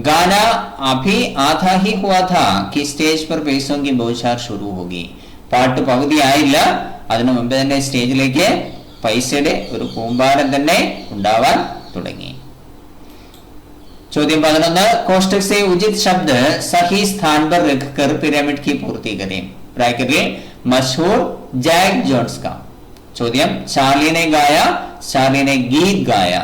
गाना अभी आधा ही हुआ था कि स्टेज पर पैसों की बौछार शुरू होगी. പാട്ട് പകുതി ആയില്ല, അതിനു മുമ്പ് തന്നെ സ്റ്റേജിലേക്ക് പൈസയുടെ ഒരു കൂമ്പാരം തന്നെ ഉണ്ടാവാൻ തുടങ്ങി. ചോദ്യം 11. कोष्टक से उचित शब्द सही स्थान पर रखकर पिरामिड की पूर्ति करें. ബ്രാക്കറ്റിൽ मशहूर जैक जोन्स का. ചോദ്യം ചാർലി ने गाया, ചാർലി ने गीत गाया.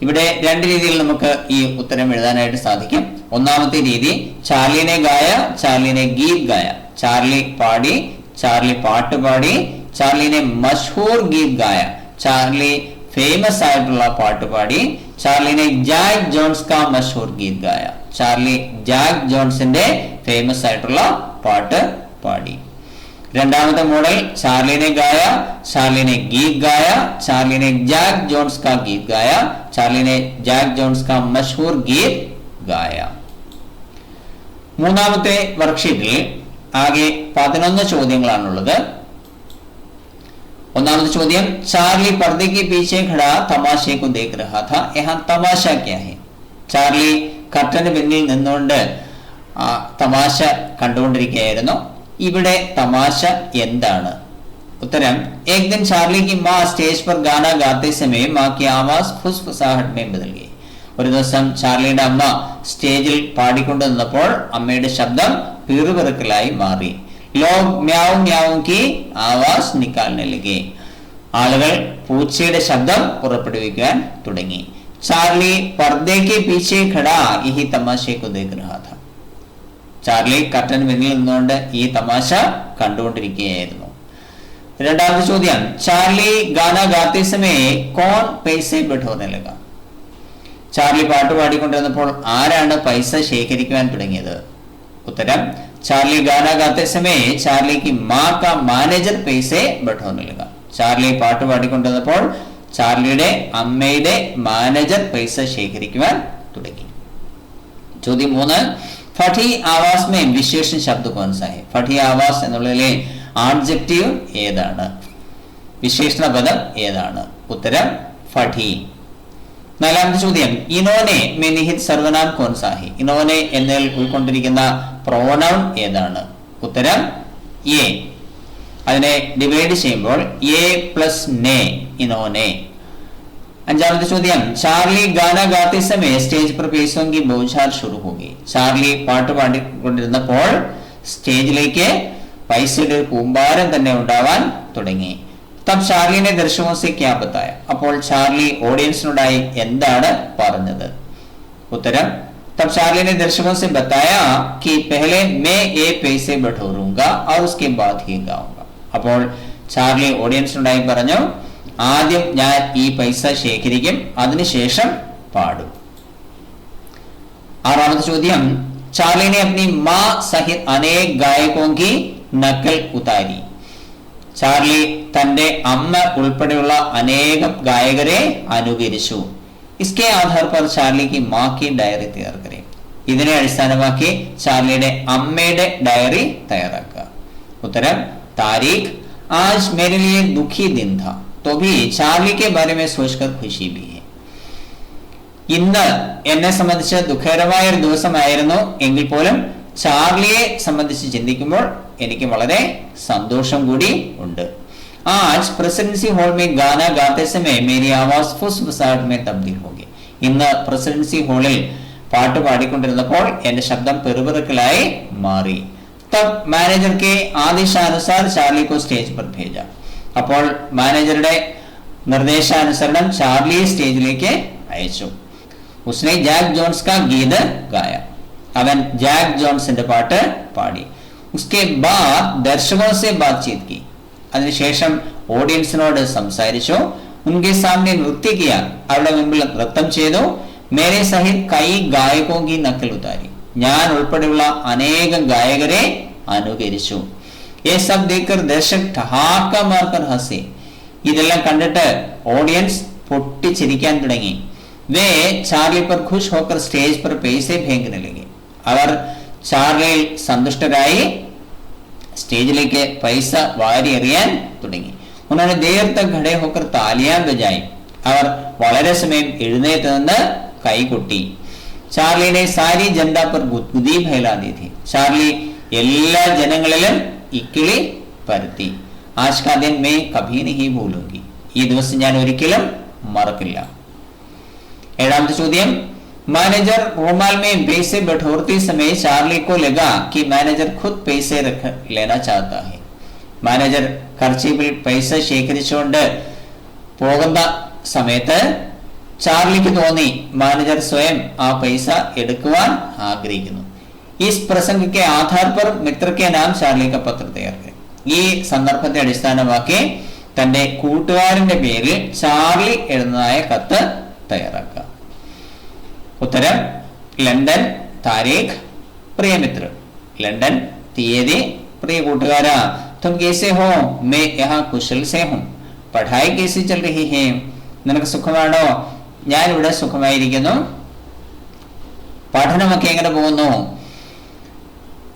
ഇവിടെ രണ്ട് രീതിയിൽ നമുക്ക് ഈ ഉത്തരം എഴുതാനായിട്ട് സാധിക്കും. ഒന്നാമത്തെ രീതി ചാർലിനെ ഗായ, ചാർലിനെ ഗീത് ഗായ. ചാർലി പാടി, ചാർലി പാട്ട് പാടി. ചാർലിനെ മഷ്ഹൂർ ഗീത് ഗായ, ചാർലി ഫേമസ് ആയിട്ടുള്ള പാട്ട് പാടി. ചാർലിനെ ജാക്ക് ജോൺസ് കാ Mashhoor Geet ഗായ, Charlie Jack ജോൺസിന്റെ famous ആയിട്ടുള്ള പാട്ട് പാടി. രണ്ടാമത്തെ മോഡൽ चार्ली गाया, चार्ली ने गीत गाया, चार्ली ने जैक जोन्स का गीत गाया, चार्ली ने जैक जोन्स का मशहूर गीत गाया. മൂന്നാമത്തെ വർക്ക്ഷീറ്റിൽ ആകെ 11 ചോദ്യങ്ങളാണുള്ളത്. ഒന്നാമത്തെ ചോദ്യം चार्ली पर्दे के पीछे खड़ा तमाशे को देख रहा था. यहाँ तमाशा क्या है? चार्ली കർട്ടന് പിന്നിൽ നിന്നുകൊണ്ട് തമാശ കണ്ടുകൊണ്ടിരിക്കുകയായിരുന്നു. ഇവിടെ തമാശ എന്താണ്? उत्तरम एक दिन चार्ली की मां स्टेज पर गाना गाते समय मां की आवाज फुसफुसाहट में बदल गई. ഒരു ദിവസം ചാർലിയുടെ അമ്മ സ്റ്റേജിൽ പാടിക്കൊണ്ട് നിന്നപ്പോൾ അമ്മയുടെ ശബ്ദം പിറുപിറുക്കലായി മാറി. लोग म्याऊं म्याऊं की आवाज निकालने लगे. ആളുകൾ പൂച്ചയുടെ ശബ്ദം പുറപ്പെടുവിക്കാൻ തുടങ്ങി. ചാർലി പർദ്ദയ്ക്ക് പീछे खड़ा यही तमाशे को देख रहा था. ചാർലി കർട്ടന് പിന്നിൽ നിന്നുകൊണ്ട് ഈ തമാശ കണ്ടുകൊണ്ടിരിക്കുകയായിരുന്നു. രണ്ടാമത്തെ ചോദ്യം, ചാർലി ഗാന ഗാത്തെ സമയ കോൺ പൈസെ ബിഠോനെ ലഗാ. ചാർലി പാട്ട് പാടിക്കൊണ്ടിരുന്നപ്പോൾ ആരാണ് പൈസ ശേഖരിക്കുവാൻ തുടങ്ങിയത്? ഉത്തരം, ചാർലി ഗാന ഗാത്തെ സമയ ചാർലിക്ക് മാ കാ മാനേജർ പൈസെ ബിഠോനെ ലഗാ. ചാർലി പാട്ട് പാടിക്കൊണ്ടിരുന്നപ്പോൾ ചാർലിയുടെ അമ്മയുടെ മാനേജർ പൈസ ശേഖരിക്കുവാൻ തുടങ്ങി. ചോദ്യം 3, ഫഠി ആവാസ് മേ വിശേഷൺ ശബ്ദ കോൺ സാ ഹൈ? ഫഠി ആവാസ് എന്നുള്ളതിലെ ആഡ്ജക്റ്റീവ് ഏതാണ്? വിശേഷണ പദം ഏതാണ്? ഉത്തരം, ഫഠി. നാലാമത്തെ ചോദ്യം, ഇനോനെ മേ നിഹിത് സർവനാം കോൺ സാ ഹൈ? ഇനോനെ എന്നതിൽ ഉൾക്കൊണ്ടിരിക്കുന്ന പ്രോനൗൺ ഏതാണ്? ഉത്തരം, എ. അതിനെ ഡിവൈഡ് ചെയ്യുമ്പോൾ എ പ്ലസ് നെ, ഇനോനെ. അഞ്ചാമത്തെ ചോദ്യം, ചാർലി ഗാന ഗാത്തെ സമയ സ്റ്റേജ് पर पैसों की बौछार शुरू हो गई. ചാർലി പാട്ട് പാടിക്കൊണ്ടിരുന്നപ്പോൾ സ്റ്റേജിലേക്ക് പൈസയുടെ കൂമ്പാരം തന്നെ ഉണ്ടാവാൻ തുടങ്ങി. തബ് ചാർലിനെ ദർശകോं से क्या बताया? അപ്പോൾ ചാർലി ഓഡിയൻസിനോടായി എന്താണ് പറഞ്ഞത്? ഉത്തരം, तब चार्ली ने दर्शकों से बताया कि पहले मैं ये पैसे बटोरूंगा और उसके बाद ही गाऊंगा. അപ്പോൾ ചാർലി ഓഡിയൻസിനോടായി പറഞ്ഞു, ആദ്യം ഞാൻ ഈ പൈസ ശേഖരിക്കും, അതിനുശേഷം പാടും. ആറാമത്തെ ചോദ്യം, चार्ली ने अपनी मां सहित अनेक गायकों की नकल उतारी. ചാർലി തന്റെ അമ്മ ഉൾപ്പെടെയുള്ള അനേകം ഗായകരെ അനുകരിച്ചു. इसके आधार पर चार्ली की मां की डायरी तैयार करें. ഇതിനെ അടിസ്ഥാനമാക്കി ചാർലിയുടെ അമ്മയുടെ ഡയറി തയ്യാറാക്കുക. ഉത്തരം, तारीख, आज मेरे लिए दुखी दिन था तो भी चार्ली के बारे में सोचकर खुशी भी है. ഇന്ന് എന്നെ സംബന്ധിച്ച് ദുഃഖകരമായ ഒരു ദിവസമായിരുന്നു എങ്കിൽ പോലും ചാർലിയെ സംബന്ധിച്ച് ചിന്തിക്കുമ്പോൾ എനിക്ക് വളരെ സന്തോഷം കൂടി ഉണ്ട്. आज प्रेसिडेंसी हॉल में गाना गाते समय मेरी आवाज फुसफुसाहट में तब्दील हो गई. ഇന്ന് പ്രസിഡൻസി ഹാളിൽ പാട്ട് പാടിക്കൊണ്ടിരുന്നപ്പോൾ എന്റെ ശബ്ദം പെറുപെറുക്കലായി മാറി. तब मैनेजर के आदेशानुसार चार्ली को स्टेज पर भेजा. അപ്പോൾ മാനേജറുടെ നിർദ്ദേശാനുസരണം ചാർലിയെ സ്റ്റേജിലേക്ക് അയച്ചു. उसने जैक जोन्स का गीत गाया. അവൻ ജാക്ക് ജോൺസിന്റെ പാട്ട് പാടി. उसके बाद दर्शकों से बातचीत की. അതിനുശേഷം ഓഡിയൻസിനോട് സംസാരിച്ചു. उनके सामने नृत्य किया. അവരുടെ മുമ്പിൽ നൃത്തം ചെയ്തു. मेरे सहित कई गायकों की नकल उतारी. ഞാൻ ഉൾപ്പെടെയുള്ള അനേകം ഗായകരെ അനുകരിച്ചു. ये सब देखकर दर्शक ठहाका मारकर हंसे. ഇതെല്ലാം കണ്ടിട്ട് ഓഡിയൻസ് പൊട്ടിച്ചിരിക്കാൻ തുടങ്ങി. वे चार्ली पर खुश होकर स्टेज पर पैसे फेंकने लगे. അവർ ചാർലിയിൽ സന്തുഷ്ടരായി സ്റ്റേജിലേക്ക് പൈസ വാരി എറിയാൻ തുടങ്ങി. उन्होंने देर तक खड़े होकर तालियां बजाई. അവർ വളരെ സമയം എഴുന്നേറ്റ് നിന്ന് കൈകൊട്ടി. ചാർലി ने सारी जनता पर गुदगुदी फैला दी थी. ചാർലി എല്ലാ ജനങ്ങളിലും ഇക്കിളി പരത്തി. आज का दिन मैं कभी नहीं भूलूंगी. ഈ ദിവസം ഞാൻ ഒരിക്കലും മറക്കില്ല. ഏഴാമത്തെ ചോദ്യം, मैनेजर रुमाल में पैसे बटोरते समय चार्ली को लगा कि मैनेजर खुद पैसे रख लेना चाहता है. മാനേജർ കർച്ചീഫിൽ പൈസ ശേഖരിച്ചുകൊണ്ട് പോകുന്ന സമയത്ത് ചാർലിക്ക് തോന്നി മാനേജർ സ്വയം ആ പൈസ എടുക്കുവാൻ ആഗ്രഹിക്കുന്നു. इस प्रसंग के आधार पर मित्र के नाम चार्ली का पत्र तैयार करें. ഈ സന്ദർഭത്തെ അടിസ്ഥാനമാക്കി തന്റെ കൂട്ടുകാരന്റെ പേരിൽ ചാർലി എഴുതുന്നതായ കത്ത് തയ്യാറാക്കുക. ഉത്തരം, ലണ്ടൻ, താരീഖ്, പ്രിയമിത്ര. ലണ്ടൻ, തീയതി, പ്രിയ കൂട്ടുകാരാ, तुम कैसे हो? मैं यहाँ कुशल से हूँ. पढ़ाई कैसी चल रही है? നിനക്ക് സുഖമാണോ? ഞാൻ ഇവിടെ സുഖമായിരിക്കുന്നു. പഠനമൊക്കെ എങ്ങനെ പോകുന്നു?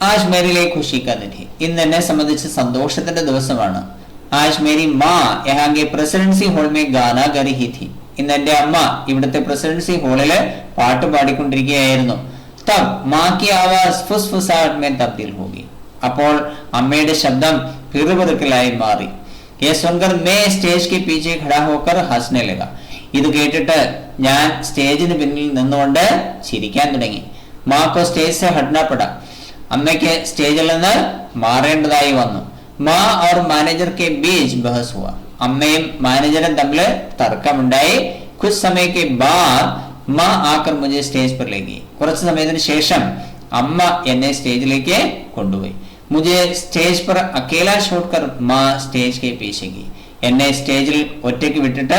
आज मेरे लिए खुशी का दिन है. ഇന്ന് എന്നെ സംബന്ധിച്ച് സന്തോഷത്തിന്റെ ദിവസമാണ്. आज मेरी माँ यहाँ के प्रेसिडेंसी हॉल में गाना गा रही थी. ഇന്ന് എന്റെ അമ്മ ഇവിടുത്തെ പ്രസിഡൻസി ഹാളില് പാട്ട് പാടിക്കൊണ്ടിരിക്കുകയായിരുന്നു. तब माँ की आवाज फुसफुसाहट में तब्दील हो गई. അപ്പോൾ അമ്മയുടെ ശബ്ദം പിറുപിറുക്കലായി മാറി. ये सुनकर मैं स्टेज के पीछे खड़ा होकर हंसने लगा. ഇത് കേട്ടിട്ട് ഞാൻ സ്റ്റേജിന് പിന്നിൽ നിന്നുകൊണ്ട് ചിരിക്കാൻ തുടങ്ങി. माँ को स्टेज से हटना पड़ा. അമ്മയ്ക്ക് സ്റ്റേജിൽ നിന്ന് മാറേണ്ടതായി വന്നു. माँ और मैनेजर के बीच बहस हुआ. അമ്മയും മാനേജറും തമ്മിൽ തർക്കമുണ്ടായി. कुछ समय के बाद माँ आकर मुझे സ്റ്റേജ് पर ले गई. കുറച്ച് സമയത്തിന് ശേഷം അമ്മ എന്നെ സ്റ്റേജിലേക്ക് കൊണ്ടുപോയി. मुझे സ്റ്റേജ് पर अकेला छोड़कर माँ സ്റ്റേജ് के पीछे गई. എന്നെ സ്റ്റേജിൽ ഒറ്റയ്ക്ക് വിട്ടിട്ട്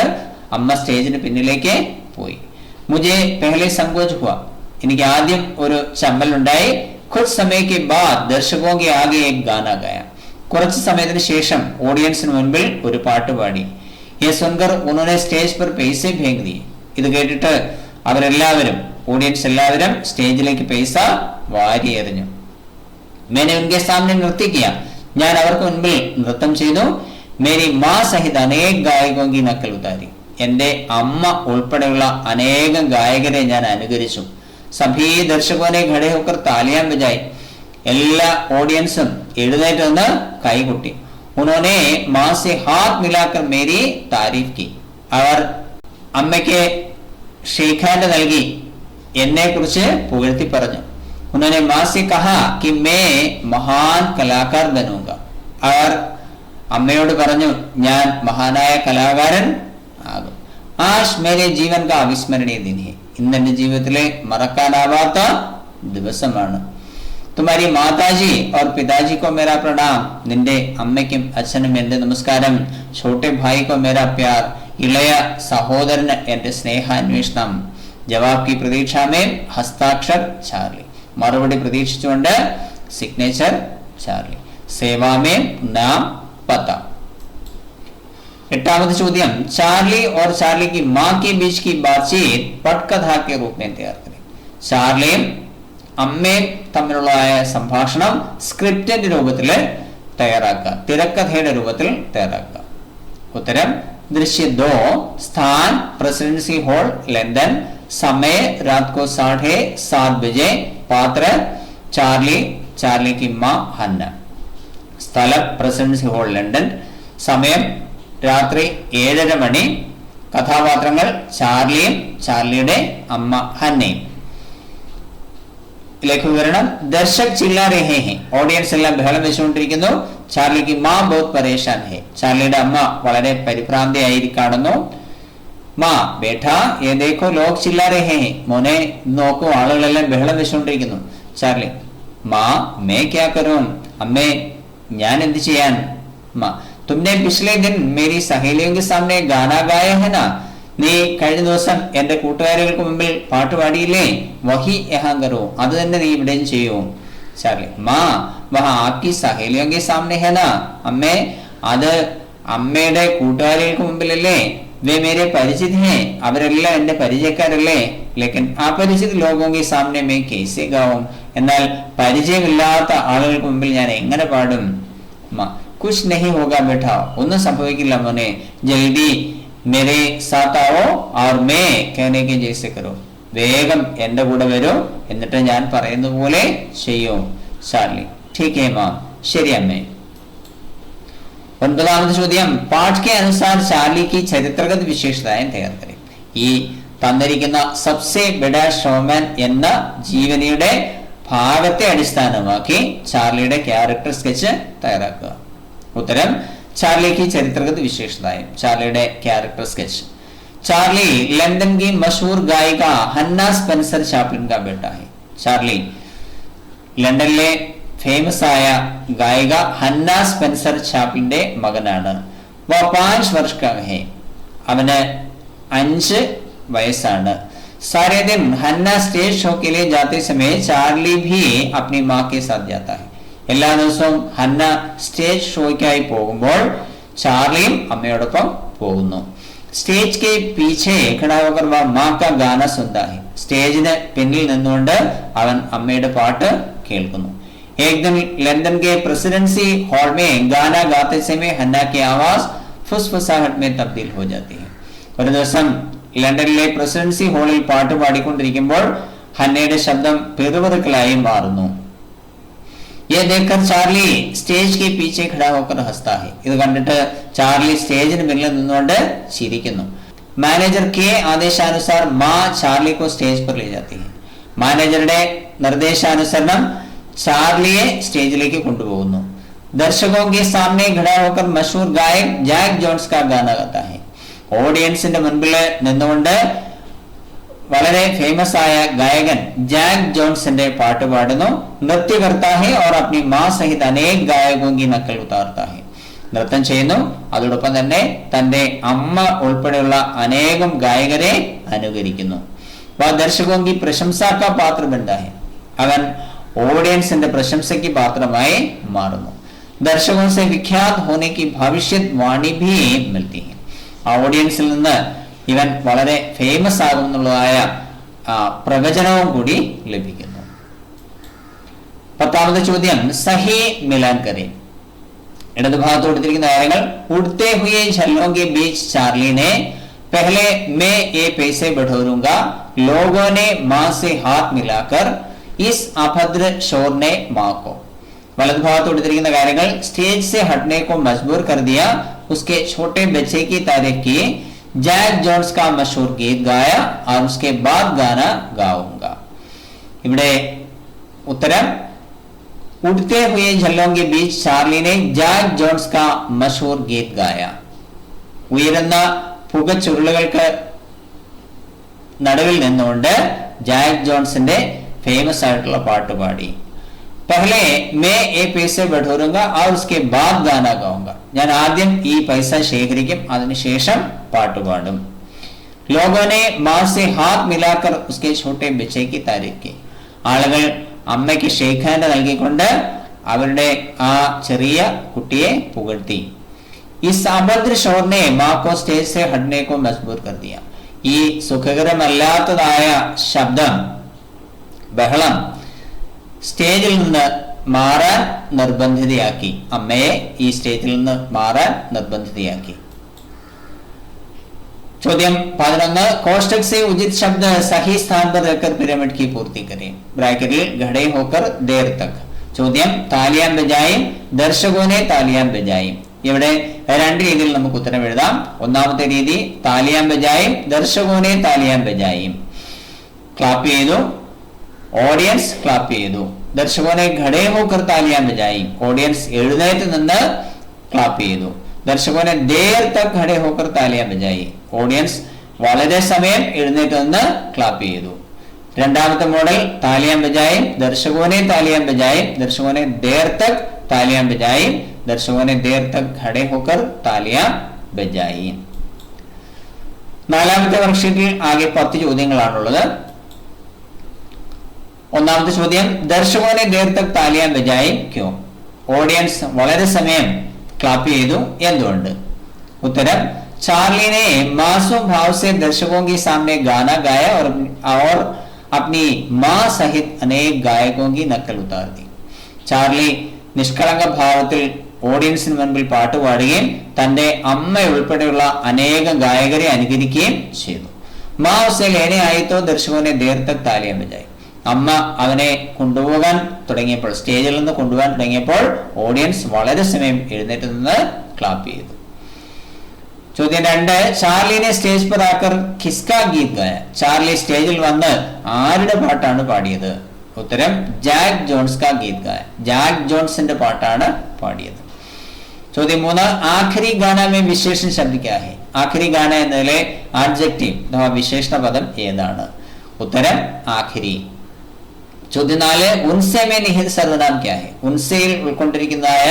അമ്മ സ്റ്റേജിന് പിന്നിലേക്ക് പോയി. मुझे पहले संकोच हुआ. എനിക്ക് ആദ്യം ഒരു ചമ്മലുണ്ടായി. कुछ समय के बाद दर्शकों के आगे एक गाना गाया. കുറച്ച് സമയത്തിന് ശേഷം ഓഡിയൻസിന് മുൻപിൽ ഒരു പാട്ട് പാടി. ये सुनकर उन्होंने स्टेज पर पैसे फेंक दिए. ഇത് കേട്ടിട്ട് അവരെല്ലാവരും ഓഡിയൻസ് എല്ലാവരും സ്റ്റേജിലേക്ക് പൈസ വാരി എറിഞ്ഞു. मैंने उनके सामने नृत्य किया. ഞാൻ അവർക്ക് മുൻപിൽ നൃത്തം ചെയ്തു. मेरी माँ सहित अनेक गायकों की नकल उतारी. എന്റെ അമ്മ ഉൾപ്പെടെയുള്ള അനേകം ഗായകരെ ഞാൻ അനുകരിച്ചു. सभी दर्शकों ने खड़े होकर तालियां बजाई. എല്ലാ ഓഡിയൻസും എഴുന്നേറ്റ് നിന്ന് കൈകൊട്ടി. उन्होंने माँ से हाथ मिलाकर मेरी तारीफ की. അവർ അമ്മയ്ക്ക് ഷേക്ക് ഹാൻഡ് നൽകി എന്നെ കുറിച്ച് പുകഴ്ത്തി പറഞ്ഞു. उन्होंने माँ से कहा कि मैं महान कलाकार बनूंगा. അവർ അമ്മയോട് പറഞ്ഞു ഞാൻ മഹാനായ കലാകാരൻ ആകും. आज मेरे जीवन का अविस्मरणीय दिन है. ഇന്ന് എന്റെ ജീവിതത്തിലെ മറക്കാനാവാത്ത ദിവസമാണ്. तुम्हारी माताजी और पिताजी को मेरा प्रणाम. നിന്റെ അമ്മയ്ക്കും അച്ഛനും എന്റെ നമസ്കാരം. छोटे भाई को मेरा प्यार. ഇളയ സഹോദരന് എന്റെ സ്നേഹാന്വേഷണം. ജവാബ് की प्रतीक्षा में हस्ताक्षर चार्ली. മറുപടി പ്രതീക്ഷിച്ചുകൊണ്ട് സിഗ്നേച്ചർ ചാർലി. സേവാ में नाम पता. एटामത് ചോദ്യം चार्ली और चार्ली की माँ के बीच की बातचीत पटकथा के रूप में तैयार करें. ചാർലിയും അമ്മയും തമ്മിലുള്ള സംഭാഷണം സ്ക്രിപ്റ്റിന്റെ രൂപത്തിൽ തയ്യാറാക്കുക, തിരക്കഥയുടെ രൂപത്തിൽ തയ്യാറാക്കുക. ഉത്തരം दृश्य 2. स्थान प्रेसिडेंसी हॉल लंदन. समय रात को 7:30 बजे. पात्र चार्ली, चार्ली की माँ हन्ना. സ്ഥലം പ്രസിഡൻസി ഹാൾ ലണ്ടൻ. സമയം രാത്രി 7:30 മണി. കഥാപാത്രങ്ങൾ ചാർലിയും ചാർലിയുടെ അമ്മ ഹന്നയും. ലേഖവിവരണം ദർശക് ചില്ലാ രഹേ ഹെ. ഓഡിയൻസ് എല്ലാം ബഹളം വെച്ചുകൊണ്ടിരിക്കുന്നു. ചാർലിക്ക് മാ ബഹുത് പരേഷാൻ ഹെ. ചാർലിയുടെ അമ്മ വളരെ പരിഭ്രാന്തിയായി കാണുന്നു. മാ ബേഠാ യേ ദേഖോ ലോഗ് ചില്ലാ രഹേ ഹെ. മോനെ നോക്കൂ, ആളുകളെല്ലാം ബഹളം വെച്ചുകൊണ്ടിരിക്കുന്നു. ചാർലി മാ മേ ക്യാ കരൂം. അമ്മേ ഞാൻ എന്ത് ചെയ്യാൻ. മാ തുമ്നെ പിछले दिन मेरी सहेलियों के सामने गाना गाया है ना. നീ കഴിഞ്ഞ ദിവസം എന്റെ കൂട്ടുകാരികൾക്ക് മുമ്പിൽ പാട്ട് പാടിയില്ലേ. വഹി യഹാ കരോ. അത് തന്നെ നീ ഇവിടെയും ചെയ്യൂ. ചാർലി മാ വഹാ ആപ്കി സഹേലിയോं के सामने है ना. അമ്മേ അത് അമ്മയുടെ കൂട്ടുകാരികൾക്ക് മുമ്പിലല്ലേ. വേ മേരെ പരിചിത് ഹേ. അവരെല്ലാം എന്റെ പരിചയക്കാരല്ലേ. ലേക്കിൻ അപരിചിത് ലോഗോं के सामने मैं कैसे गाऊं. എന്നാൽ പരിചയമില്ലാത്ത ആളുകൾക്ക് മുമ്പിൽ ഞാൻ എങ്ങനെ പാടും. മാ കുച്ച് നഹി ഹോഗാ ബേട്ടാ. ഒന്നും സംഭവിക്കില്ല മോനെ. ജൽദി मेरे साथ आओ और मैं कहने के जैसे करो. വേഗം എന്റെ കൂടെ വരൂ, എന്നിട്ട് ഞാൻ പറയുന്ന പോലെ ചെയ്യൂ. ചാർലി ठीक है मां. ശരി അമ്മേ. 9ാമത്തെ ചോദ്യം പാഠ് के अनुसार चार्ली की ചരിത്രഗത വിശേഷതയെ തയ്യാർ കരേ. ഈ തന്നിരിക്കുന്ന സബ്സെ ബഡാ ഷോമാൻ എന്ന ജീവനിയുടെ ഭാഗത്തെ അടിസ്ഥാനമാക്കി ചാർലിയുടെ ക്യാരക്ടർ സ്കെച്ച് തയ്യാറാക്കുക. ഉത്തരം चार्ली की चरित्रगत विशेषताएं. चार्लिയുടെ कैरेक्टर स्केच. चार्ली लंदन की मशहूर गायिका हन्ना स्पेंसर चैपलिन का बेटा है. चार्ली ലണ്ടനിലെ ഫേമസ് ആയ ഗായിക ഹന്ന സ്പെൻസർ ചാപ്ലിന്റെ മകനാണ്. വ 5 വർഷ का है. അവന് 5 വയസ്സാണ്. सारे दिन हन्ना स्टेज शो के लिए जाते समय चार्ली भी अपनी मां के साथ जाता है. എല്ലാ ദിവസവും ഹന്ന സ്റ്റേജ് ഷോയ്ക്കായി പോകുമ്പോൾ ചാർലിയും അമ്മയോടൊപ്പം പോകുന്നു. സ്റ്റേജ് കെ പീछे खड़ा होकर वह मां का गाना सुनता है. സ്റ്റേജിന് പിന്നിൽ നിന്നുകൊണ്ട് അവൻ അമ്മയുടെ പാട്ട് കേൾക്കുന്നു. एक दिन लंदन के प्रेसिडेंसी हॉल में गाना गाते समय हन्ना की आवाज फुसफुसाहट में तब्दील हो जाती है. ഒരു ദിവസം ലണ്ടനിലെ പ്രസിഡൻസി ഹാളിൽ പാട്ട് പാടിക്കൊണ്ടിരിക്കുമ്പോൾ ഹന്നയുടെ ശബ്ദം പിറുപിറുക്കലായി മാറുന്നു. ये देखकर चार्ली स्टेज के पीछे खड़ा होकर हंसता है. ഇത് കണ്ടിട്ട് ചാർലി സ്റ്റേജിന് പിന്നിൽ നിന്നുകൊണ്ട് ചിരിക്കുന്നു. മാനേജർ के आदेशानुसार मां चार्ली को स्टेज पर ले जाती है. മാനേജറുടെ നിർദ്ദേശാനുസരണം ചാർലിയെ സ്റ്റേജിലേക്ക് കൊണ്ടുപോകുന്നു. दर्शकों के सामने खड़ा होकर मशहूर गायक जैक जोन्स का गाना गाता है. ഓഡിയൻസിന്റെ മുൻപിൽ നിന്നുകൊണ്ട് വളരെ ഫേമസ് ആയ ഗായകൻ ജാക്ക് ജോൺസിന്റെ പാട്ട് പാടുന്നു. നൃത്യ करता है और अपनी मां सहित अनेक गायकों की नकल उतारता है. നൃത്തം ചെയ്യുന്നു, അതോടൊപ്പം തന്നെ തന്റെ അമ്മ ഉൾപ്പെടെയുള്ള അനേകം ഗായകരെ അനുകരിക്കുന്നു. वह दर्शकों की प्रशंसा का पात्र बनता है. അവൻ ഓഡിയൻസിന്റെ പ്രശംസയ്ക്ക് പാത്രമായി മാറുന്നു. दर्शकों से विख्यात होने की भविष्यवाणी भी मिलती है. ആ ഓഡിയൻസിൽ നിന്ന് ഇവൻ വളരെ ഫേമസ് ആകുമെന്നുള്ളതായ പ്രവചനവും കൂടി ലഭിക്കുന്നു. 10ാമത്തെ ചോദ്യം സഹി മിലാൻ കരേ. ഇടതുഭാഗത്ത് കൊടുത്തിരിക്കുന്ന കാര്യങ്ങൾ ഉड़ते हुए झल्लों के बीच चार्ली ने पहले मैं ये पैसे बटोरूंगा, लोगों ने मां से हाथ मिलाकर इस अभद्र शोर ने मां को. वलदभागത്ത് കൊടുത്തിരിക്കുന്ന കാര്യങ്ങൾ സ്റ്റേജ് से हटने को मजबूर कर दिया, उसके छोटे बच्चे की तारीफ की, जैक जोन्स का मशहूर गीत गाया और उसके बाद गाना गाऊंगा. ഇവിടെ ഉത്തരം उड़ते हुए झल्लों के बीच चार्ली ने जैक जोन्स का मशहूर गीत गाया. ഉയരുന്ന പുകച്ചുരുളുകൾക്ക് നടുവിൽ നിന്നുകൊണ്ട് ജാക്ക് ജോൺസിന്റെ ഫേമസ് ആയിട്ടുള്ള പാട്ട് പാടി. पहले मैं ये पैसे बटोरूंगा और उसके बाद गाना गाऊंगा. ഞാൻ ആദ്യം ഈ പൈസ ശേഖരിക്കും, അതിനുശേഷം പാട്ട് പാടും. लोगों ने मां से हाथ मिलाकर उसके छोटे बच्चे की तारीफ की. ആളുകൾ അമ്മയ്ക്ക് ഷേക്ക് ഹാൻഡ് നൽകിക്കൊണ്ട് അവരുടെ ആ ചെറിയ കുട്ടിയെ പുകഴ്ത്തി. इस अभद्र शोर ने मां को स्टेज से हटने को मजबूर कर दिया. ഈ സുഖകരമല്ലാത്തതായ ശബ്ദം, ബഹളം സ്റ്റേജിൽ നിന്ന് മാറാൻ നിർബന്ധിതയാക്കി. അമ്മയെ ഈ സ്റ്റേജിൽ നിന്ന് മാറാൻ നിർബന്ധിതയാക്കി. ചോദ്യം 11 कोष्टक से उचित शब्द सही स्थान पर रखकर पिरामिड की पूर्ति करें. ബ്രാക്കറ്റിൽ ഖड़े होकर देर तक. ചോദ്യം താലിയാൻ ബജായും ദർശകോं ने താലിയാൻ ബജായും. ഇവിടെ രണ്ട് രീതിയിൽ നമുക്ക് ഉത്തരം എഴുതാം. ഒന്നാമത്തെ രീതി താലിയാൻ ബജായും ദർശകോं ने താലിയാൻ ബജായും. ക്ലാപ്പ് ചെയ്തു, ഓഡിയൻസ് ക്ലാപ്പ് ചെയ്തു. दर्शकों ने खड़े होकर तालियां बजाई, ऑडियंस എഴുന്നേറ്റ് നിന്ന് ക്ലാപ്പ് ചെയ്തു. दर्शकों ने देर तक खड़े होकर तालियां बजाई, ഓഡിയൻസ് വളരെ സമയം എഴുന്നേറ്റ് നിന്ന് ക്ലാപ്പ് ചെയ്തു. രണ്ടാമത്തെ മോഡൽ താലിയാൻ ബജായും दर्शकों ने तालियां बजाई, दर्शकों ने देर तक तालियां बजाई, दर्शकों ने देर तक खड़े होकर तालियां बजाई. നാലാമത്തെ വർക്ക്ഷീറ്റിൽ ആകെ 10 ചോദ്യങ്ങളാണുള്ളത്. ഒന്നാമത്തെ ചോദ്യം दर्शकों ने देर तक तालियां बजाई क्यों? ഓഡിയൻസ് വളരെ സമയം ക്ലാപ്പ് ചെയ്തു, എന്തുകൊണ്ട്? ഉത്തരം चार्ली ने मासूम भाव से दर्शकों के सामने गाना गाया और अपनी मां सहित अनेक गायकों की नकल उतार दी. ചാർലി നിഷ്കളങ്ക ഭാവത്തിൽ ഓഡിയൻസിന് മുൻപിൽ പാട്ട് പാടുകയും തന്റെ അമ്മ ഉൾപ്പെടെയുള്ള അനേകം ഗായകരെ അനുകരിക്കുകയും ചെയ്തു. മാ ഉസെ ലേനെ ആയി തോ ദർശകോं ने देर तक तालियां बजाई. അമ്മ അവനെ കൊണ്ടുപോകാൻ തുടങ്ങിയപ്പോൾ, സ്റ്റേജിൽ നിന്ന് കൊണ്ടുപോകാൻ തുടങ്ങിയപ്പോൾ ഓഡിയൻസ് വളരെ സമയം എഴുന്നേറ്റ് നിന്ന് ക്ലാപ്പ് ചെയ്തു. ചോദ്യം 2 ചാർലി ने സ്റ്റേജ് पर आकर किसका गीत गाया? ചാർലി സ്റ്റേജിൽ വന്ന് ആരുടെ പാട്ടാണ് പാടിയത്? ഉത്തരം ജാക്ക് ജോൺസ് का गीत गाया. ജാക്ക് ജോൺസിന്റെ പാട്ടാണ് പാടിയത്. ചോദ്യം 3 ആഖിരി ഗാന में विशेषण शब्द क्या है? ആഖിരി ഗാന എന്നതിലെ ആഡ്ജക്റ്റീവ് അഥവാ വിശേഷണ പദം ഏതാണ്? ഉത്തരം ആഖിരി. ചോദ്യം 4 ഉൻസെ में निहित സർവനാം क्या है? ഉൻസയിൽ ഉൾക്കൊണ്ടിരിക്കുന്നതായ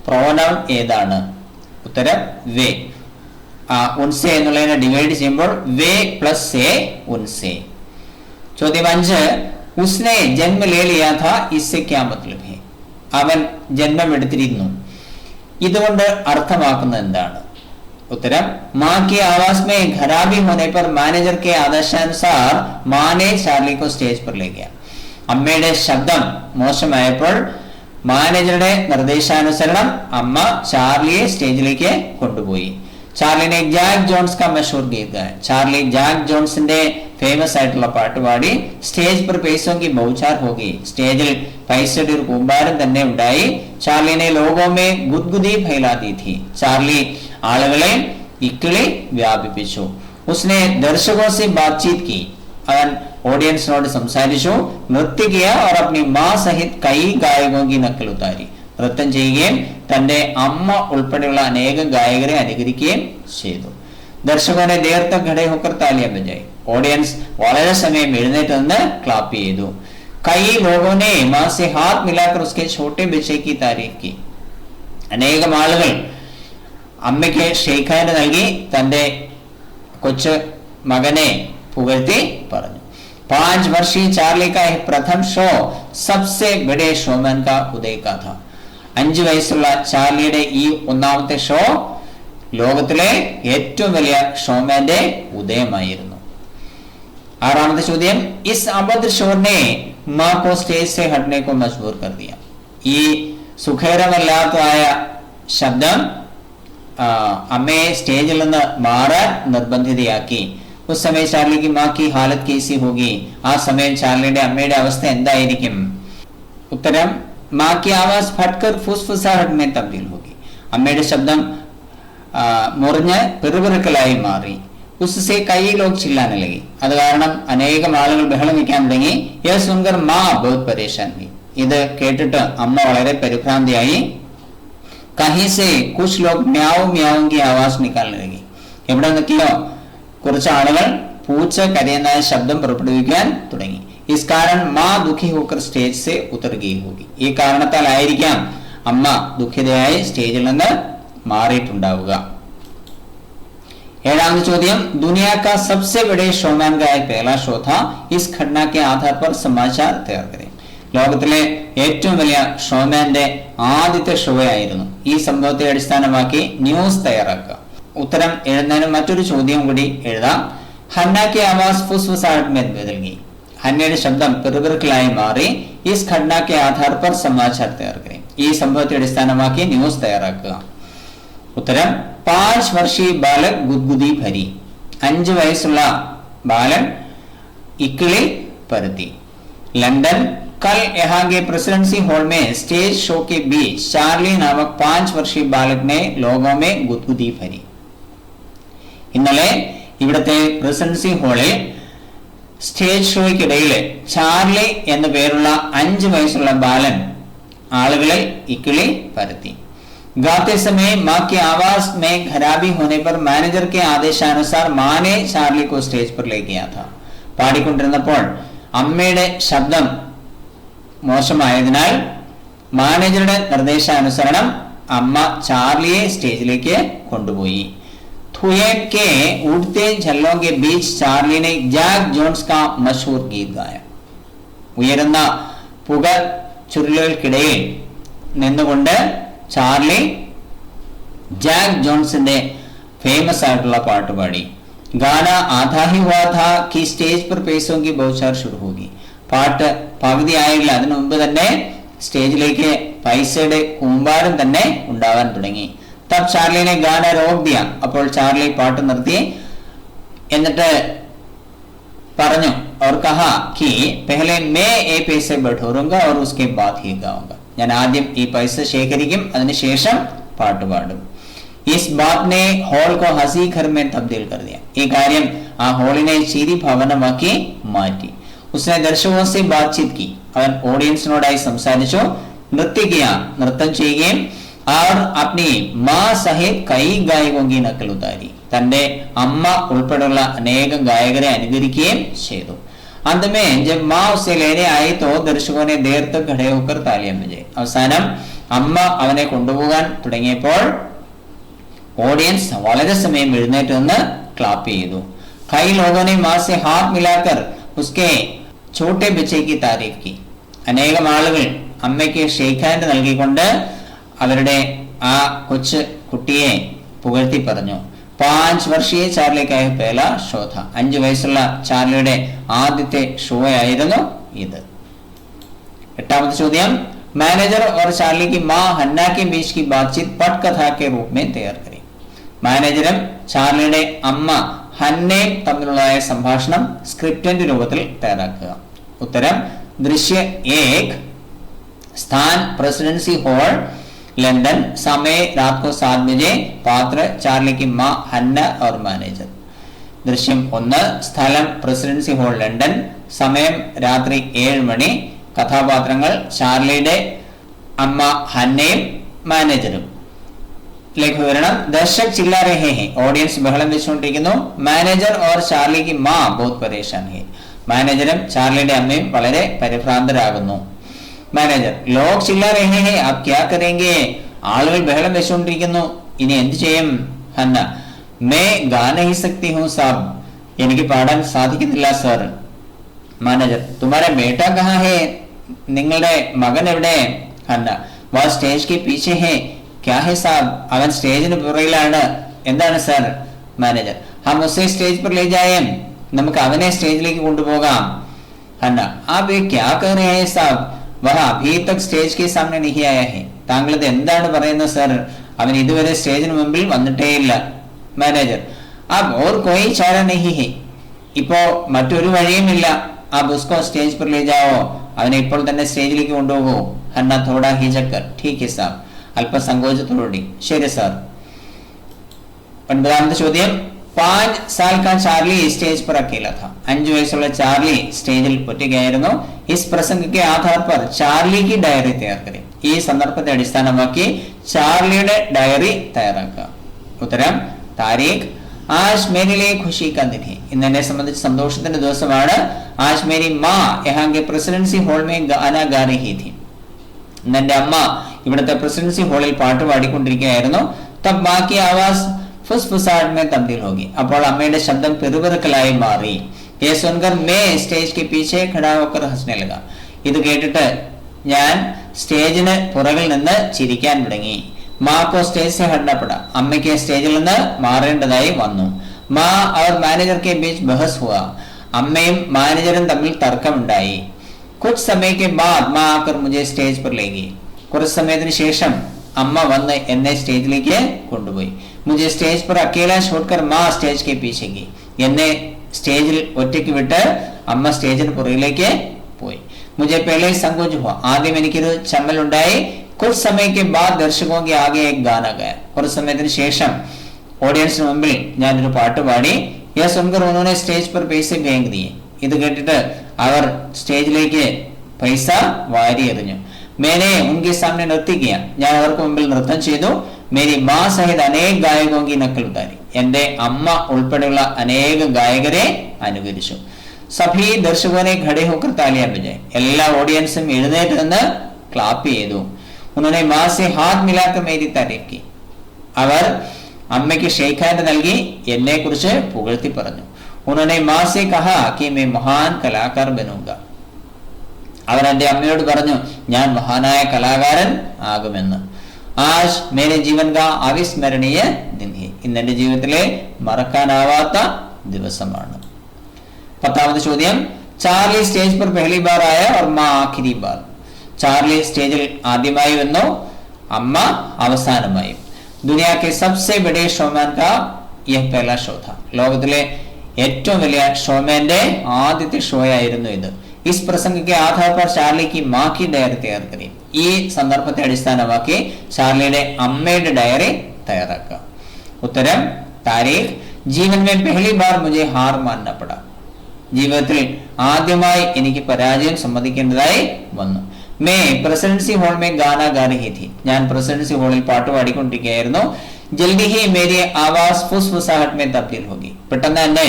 പ്രോനൗൺ ഏതാണ്? ഉത്തരം വേ. ഉൻസെ എന്നുള്ളതിനെ ഡിവൈഡ് ചെയ്യുമ്പോൾ വേ പ്ലസ് സേ ഉൻസെ. ചോദ്യം 5 ഉസ്നെ ജന്മ ലേ ലിയാ था इससे क्या मतलब है? അവൻ ജന്മം എടുത്തിരുന്നു, ഇതുകൊണ്ട് അർത്ഥമാക്കുന്നത് എന്താണ്? उत्तरम मां की आवाज में खराबी होने पर मैनेजर के आदेशानुसार मां ने चार्ली को स्टेज पर ले गया. അമ്മയുടെ ശബ്ദം മോശമായപ്പോൾ മാനേജറുടെ നിർദ്ദേശാനുസരണം അമ്മ ചാർലിയെ സ്റ്റേജിലേക്ക് കൊണ്ടുപോയി. ചാർലി ने जैक जोन्स का मशहूर गीत गाया. ചാർലി ജാക്ക് ജോൺസിന്റെ ഫേമസ് ആയിട്ടുള്ള പാട്ട് പാടി. സ്റ്റേജ് पर पैसों की बौछार हो गई. സ്റ്റേജിൽ പൈസയുടെ ഒരു കൂമ്പാരം തന്നെ ഉണ്ടായി. ചാർലി ने लोगों में गुदगुदी फैला दी थी. ചാർലി ആളുകളെ ഇക്കിളി വ്യാപിപ്പിച്ചു. उसने दर्शकों से बातचीत की. അവൻ ഓഡിയൻസിനോട് സംസാരിച്ചു. നൃത്യ किया और अपनी मां सहित कई गायकों की नकल उतारी. നൃത്തം ചെയ്യുകയും തന്റെ അമ്മ ഉൾപ്പെടെയുള്ള അനേകം ഗായകരെ അനുകരിക്കുകയും ചെയ്തു. दर्शकों ने देर तक खड़े होकर तालियां बजाई. ऑडियंस വളരെ സമയം എഴുന്നേറ്റ് നിന്ന് ക്ലാപ്പ് ചെയ്തു. कई लोगों ने मां से हाथ मिलाकर उसके छोटे बच्चे की तारीफ की. അനേകം ആളുകൾ അമ്മയ്ക്ക് ഷേക്ക് ഹാൻഡ് നൽകി തന്റെ കൊച്ചു മകനെ പുകഴ്ത്തി പറഞ്ഞു. 5 वर्षीय चार्ली का प्रथम शो सबसे बड़े शोमैन का उदय का था. 5 വയസ്സുള്ള ചാർലിയുടെ ഈ ഒന്നാമത്തെ ഷോ ലോകത്തിലെ ഏറ്റവും വലിയ ഷോമാന്റെ ഉദയമായിരുന്നു. ആറാമത്തെ ചോദ്യം, ഇസ് അഭദ്ര ഷോർ ने मां को स्टेज से हटने को मजबूर कर दिया. ഈ സുഖകരമല്ലാത്തതായ ശബ്ദം അമ്മയെ സ്റ്റേജിൽ നിന്ന് മാറാൻ നിർബന്ധിതയാക്കി. उस समय चार्ली की मां की हालत कैसी होगी? ആ സമയം ചാർലിയുടെ അമ്മയുടെ അവസ്ഥ എന്തായിരിക്കും? ഉത്തരം, मां की आवाज फटकर फुसफुसाहट में तब्दील होगी. അമ്മയുടെ ശബ്ദം മുറിഞ്ഞ് പിറുപിറുക്കലായി മാറി. उससे कई लोग चिल्लाने लगे. അത് കാരണം അനേകം ആളുകൾ ബഹളം വയ്ക്കാൻ തുടങ്ങി. यह सुनकर मां बहुत परेशान हुई. ഇത് കേട്ടിട്ട് അമ്മ വളരെ പരിഭ്രാന്തിയായി. कहीं से कुछ लोग म्याऊ म्याऊ की आवाज निकालने लगे. എവിടെ നിന്നൊക്കെയോ കുറച്ച് ആളുകൾ പൂച്ച കരയുന്ന ശബ്ദം പുറപ്പെടുവിക്കാൻ തുടങ്ങി. इस कारण मां दुखी होकर स्टेज से उतर गई होगी. ഈ കാരണത്താലായിരിക്കാം അമ്മ ദുഃഖിതയായി സ്റ്റേജിൽ നിന്ന് മാറിയിട്ടുണ്ടാവുക. ഏഴാമത്തെ ചോദ്യം, दुनिया का सबसे बड़े शोमैन का एक पहला शो था. इस घटना के आधार पर समाचार तैयार करें. ലോകത്തിലെ ഏറ്റവും വലിയ ഷോമാന്റെ ആദ്യത്തെ ഷോ ആയിരുന്നു. ഈ സംഭവത്തെ അടിസ്ഥാനമാക്കി ന്യൂസ് തയ്യാറാക്കുക. ഉത്തരം എഴുതുന്നതിന് മറ്റൊരു ചോദ്യം കൂടി എഴുതാം. ഹന്ന की आवाज फुसफुसाहट में बदल गई. ഹന്നയുടെ ശബ്ദം പിറുപിറുക്കലായി മാറി. ഇസ് ഘടന के आधार पर समाचार तैयार करें. ഈ സംഭവത്തെ അടിസ്ഥാനമാക്കി ന്യൂസ് തയ്യാറാക്കുക. ഉത്തരം, 5 वर्षीय बालक गुदगुदी भरी. 5 വയസ്സുള്ള ബാലൻ ഇക്കിളി പരത്തി. ലണ്ടൻ, कल यहाँ के प्रेसिडेंसी हॉल में स्टेज शो के बीच चार्ली नामक 5 वर्षीय बालक ने लोगों में गुदगुदी भरी. ഇന്നലെ ഇവിടുത്തെ പ്രസിഡൻസി ഹാളിൽ സ്റ്റേജ് ഷോയ്ക്കിടയിൽ ചാർലി എന്ന പേരുള്ള 5 വയസ്സുള്ള ബാലൻ ആളുകളിൽ ഇക്കിളി പരത്തി. गाते समय मां की आवाज में खराबी होने पर मैनेजर के आदेशानुसार मां ने चार्ली को स्टेज पर ले गया था. പാടിക്കൊണ്ടിരുന്നപ്പോൾ അമ്മയുടെ ശബ്ദം മോശമായതിനാൽ മാനേജറുടെ നിർദ്ദേശാനുസരണം അമ്മ ചാർലിയെ സ്റ്റേജിലേക്ക് കൊണ്ടുപോയി. थुएम के उड़ते झल्लों के बीच चार्ली ने जैक जोन्स का मशहूर गीत गाया. ഉയരുന്ന പുക ചുരുളുകൾക്കിടയിൽ നിന്നുകൊണ്ട് ചാർലി ജാക്ക് ജോൺസിന്റെ ഫേമസ് ആയിട്ടുള്ള പാട്ട് പാടി. गाना आधा ही हुआ था कि स्टेज पर पैसों की बौछार शुरू होगी. പാട്ട് പകുതി ആയില്ല, അതിനു മുമ്പ് തന്നെ സ്റ്റേജിലേക്ക് പൈസയുടെ കൂമ്പാരം തന്നെ ഉണ്ടാവാൻ തുടങ്ങി. തബ് ചാർലിനെ ഗാന रोक दिया. അപ്പോൾ ചാർലി പാട്ട് നിർത്തി. എന്നിട്ട് പറഞ്ഞു, और कहा कि पहले मैं ये पैसे बटोरूंगा और उसके बाद ही गाऊंगा. ഞാൻ ആദ്യം ഈ പൈസ ശേഖരിക്കും, അതിനുശേഷം പാട്ട് പാടും. इस बात ने हॉल को हंसी घर में तब्दील कर दिया. ഈ കാര്യം ആ ഹോളിനെ ചിരി ഭവനമാക്കി മാറ്റി. उसने दर्शकों से बातचीत की. അവൻ ഓഡിയൻസിനോടായി സംസാരിച്ചു. नृत्य किया, നൃത്തം ചെയ്യുകയും और अपनी मां सहित कई गायकों की नकल उतारी. തന്റെ അമ്മ ഉൾപ്പെടെയുള്ള അനേകം ഗായകരെ അനുകരിക്കുകയും ചെയ്തു. अंत में जब मां उसे लेने आई तो दर्शकों ने देर तक खड़े होकर तालियां बजाई. അവസാനം അമ്മ അവനെ കൊണ്ടുപോകാൻ തുടങ്ങിയപ്പോൾ ഓഡിയൻസ് വളരെ സമയം എഴുന്നേറ്റ് നിന്ന് ക്ലാപ്പ് ചെയ്തു. कई लोगों ने मां से हाथ मिलाकर उसके छोटे बच्चे की तारीफ की. അനേകം ആളുകൾ അമ്മയ്ക്ക് ഷേക്ക് ഹാൻഡ് നൽകിക്കൊണ്ട് അവരുടെ ആ കൊച്ചു കുട്ടിയെ പുകഴ്ത്തി പറഞ്ഞു. 5 വർഷീയ ചാർലി का पहला ഷോ था. 5 വയസ്സുള്ള ചാർലിയുടെ ആദ്യത്തെ ഷോ ആയിരുന്നു ഇത്. എട്ടാമത്തെ ചോദ്യം, मैनेजर और चार्ली की मां हन्ना के बीच की बातचीत पटकथा के रूप में तैयार करी. മാനേജരും ചാർലിയുടെ അമ്മ ഹന്നയും തമ്മിലുള്ളതായ സംഭാഷണം സ്ക്രിപ്റ്റിന്റെ രൂപത്തിൽ തയ്യാറാക്കുക. ഉത്തരം, दृश्य 1, स्थान प्रेसिडेंसी हॉल लंदन, समय रात को 7 बजे, पात्र चार्ली की मां हन्ना और मैनेजर. ദൃശ്യം 1, സ്ഥലം പ്രസിഡൻസി ഹാൾ ലണ്ടൻ, സമയം രാത്രി 7 മണി, കഥാപാത്രങ്ങൾ ചാർലിയുടെ അമ്മ ഹന്നയും മാനേജറും. വിവരണം दर्शक चिल्ला रहे हैं, ഓഡിയൻസ് ബഹളം വെച്ചുകൊണ്ടിരിക്കുന്നു. മാനേജർ और चार्ली की मां बहुत परेशान है, മാനേജറും ചാർലിയുടെ അമ്മയും വളരെ പരിഭ്രാന്തരാകുന്നു. മാനേജർ लोग चिल्ला रहे हैं, आप क्या करेंगे, ആളുകൾ ബഹളം വെച്ചുകൊണ്ടിരിക്കുന്നു, ഇനി എന്ത് ചെയ്യും? ഹന്ന मैं गा नहीं सकती हूँ साहब, എനിക്ക് പാടാൻ സാധിക്കുന്നില്ല സർ. മാനേജർ तुम्हारा बेटा कहाँ है, നിങ്ങളുടെ മകൻ എവിടെ? ഹന്ന वह स्टेज के पीछे है, क्या है साहब, അവൻ സ്റ്റേജിന് പുറകിലാണ്, എന്താണ് സർ? മാനേജർ हम उसे स्टेज पर ले जाएं, നമുക്ക് അവനെ സ്റ്റേജിലേക്ക് കൊണ്ടുപോകാം. ഹന്ന आप ये क्या कह रहे हैं साहब, वह अभी तक स्टेज के सामने नहीं आया है, താങ്കൾ ഇത് എന്താണ് പറയുന്നത് സർ, അവൻ ഇതുവരെ സ്റ്റേജിന് മുമ്പിൽ വന്നിട്ടേയില്ല. മാനേജർ अब और कोई चारा नहीं है, ഇപ്പോ മറ്റൊരു വഴിയുമില്ല. आप उसको स्टेज पर ले जाओ, അവനെ ഇപ്പോൾ തന്നെ സ്റ്റേജിലേക്ക് കൊണ്ടുപോകൂ. ഹന്ന थोड़ा हिचक कर ठीक है साहब, അല്പ സങ്കോചത്തോടുകൂടി ശരി സാർ. 9ാമത്തെ ചോദ്യം 5 साल का चार्ली स्टेज पर अकेला था, 5 വയസ്സുള്ള ചാർലി സ്റ്റേജിൽ ഒറ്റയ്ക്കായിരുന്നു. इस प्रसंग के आधार पर चार्ली की डायरी तैयार करें, ഈ സന്ദർഭത്തെ അടിസ്ഥാനമാക്കി ചാർലിയുടെ ഡയറി തയ്യാറാക്കുക. ഉത്തരം താരീഖ് आज मेरे लिए खुशी का दिन है, ഇന്ന് എന്നെ സംബന്ധിച്ച് സന്തോഷത്തിന്റെ ദിവസമാണ്. आज मेरी माँ यहाँ के प्रेसिडेंसी हॉल में गाना गा रही थी, ഇന്ന് എന്റെ അമ്മ ഇവിടുത്തെ പ്രസിഡൻസി ഹാളിൽ പാട്ട് പാടിക്കൊണ്ടിരിക്കുകയായിരുന്നു. तब माँ की आवाज फुसफुसाहट में तब्दील होगी, അപ്പോൾ അമ്മയുടെ ശബ്ദം പെറുപെറുക്കലായി മാറി. ये सुनकर मैं स्टेज के पीछे खड़ा होकर हंसने लगा, ഇത് കേട്ടിട്ട് ഞാൻ സ്റ്റേജിന് പുറകിൽ നിന്ന് ചിരിക്കാൻ തുടങ്ങി. माँ को स्टेज से हटना पड़ा, അമ്മയ്ക്ക് സ്റ്റേജിൽ നിന്ന് മാറേണ്ടതായി വന്നു. माँ और मैनेजर के बीच बहस हुआ, അമ്മയും മാനേജറും തമ്മിൽ തർക്കമുണ്ടായി. कुछ समय के बाद माँ आकर मुझे स्टेज पर ले गई, കുറച്ച് സമയത്തിന് ശേഷം അമ്മ വന്ന് എന്നെ സ്റ്റേജിലേക്ക് കൊണ്ടുപോയി. मुझे स्टेज पर अकेला छोड़कर माँ स्टेज के पीछे गई, എന്നെ സ്റ്റേജിൽ ഒറ്റയ്ക്ക് വിട്ട് അമ്മ സ്റ്റേജിന് പുറകിലേക്ക് പോയി. मुझे पहले संकोच हुआ, ആദ്യം എനിക്കൊരു ചമ്മലുണ്ടായി. कुछ समय के बाद दर्शकों के आगे एक गाना गाया, കുറച്ച് സമയത്തിന് ശേഷം ഓഡിയൻസിന് മുമ്പിൽ ഞാനൊരു പാട്ട് പാടി. यह सुनकर उन्होंने स्टेज पर पैसे फेंक दिए, ഇത് കേട്ടിട്ട് അവർ സ്റ്റേജിലേക്ക് പൈസ വാരി എറിഞ്ഞു. मैंने उनके सामने नृत्य किया, ഞാൻ അവർക്ക് മുമ്പിൽ നൃത്തം ചെയ്തു. मेरी माँ सहित अनेक गायकों की नकल उतारी, എന്റെ അമ്മ ഉൾപ്പെടെയുള്ള അനേക ഗായകരെ അനുകരിച്ചു. सभी दर्शकों ने खड़े होकर तालियां बजाई, എല്ലാ ഓഡിയൻസും എഴുന്നേറ്റ് നിന്ന് ക്ലാപ്പ് ചെയ്തു. उन्होंने माँ से हाथ मिलाकर मेरी तारीफ की, അവർ അമ്മയ്ക്ക് ഷേക്ക് ഹാൻഡ് നൽകി എന്നെ കുറിച്ച് പുകഴ്ത്തി പറഞ്ഞു. उन्होंने माँ से कहा कि मैं महान कलाकार बनूंगा, അവർ എന്റെ അമ്മയോട് പറഞ്ഞു ഞാൻ മഹാനായ കലാകാരൻ ആകുമെന്ന്. आज मेरे जीवन का अविस्मरणीय दिन है, ഇന്ന് എന്റെ ജീവിതത്തിലെ മറക്കാനാവാത്ത ദിവസമാണ്. 10ാമത്തെ ചോദ്യം ചാർലി സ്റ്റേജ് पर पहली बार आया और माँ आखिरी बार, ചാർലി സ്റ്റേജിൽ ആദ്യമായി വന്നു, അമ്മ അവസാനമായും. दुनिया के सबसे बड़े शोमैन का यह पहला शो था, ലോകത്തിലെ ഏറ്റവും വലിയ ഷോമാന്റെ ആദ്യത്തെ ഷോ ആയിരുന്നു ഇത്. इस प्रसंग के आधार पर चार्ली की माँ की डायरी तैयार करी, ഈ സന്ദർഭത്തെ അടിസ്ഥാനമാക്കി ചാർലിയുടെ അമ്മയുടെ ഡയറി തയ്യാറാക്കുക. ഉത്തരം താരീഖ് जीवन में पहली बार मुझे हार मानना पड़ा, ജീവിതത്തിൽ ആദ്യമായി എനിക്ക് പരാജയം സമ്മതിക്കേണ്ടതായി വന്നു. मैं प्रेसिडेंसी हॉल में गाना गा रही थी, ഞാൻ പ്രസിഡൻസി ഹാളിൽ പാട്ട് പാടിക്കൊണ്ടിരിക്കുകയായിരുന്നു. जल्दी ही मेरी आवाज फुसफुसाहट में तब्दील होगी, പെട്ടെന്ന് തന്നെ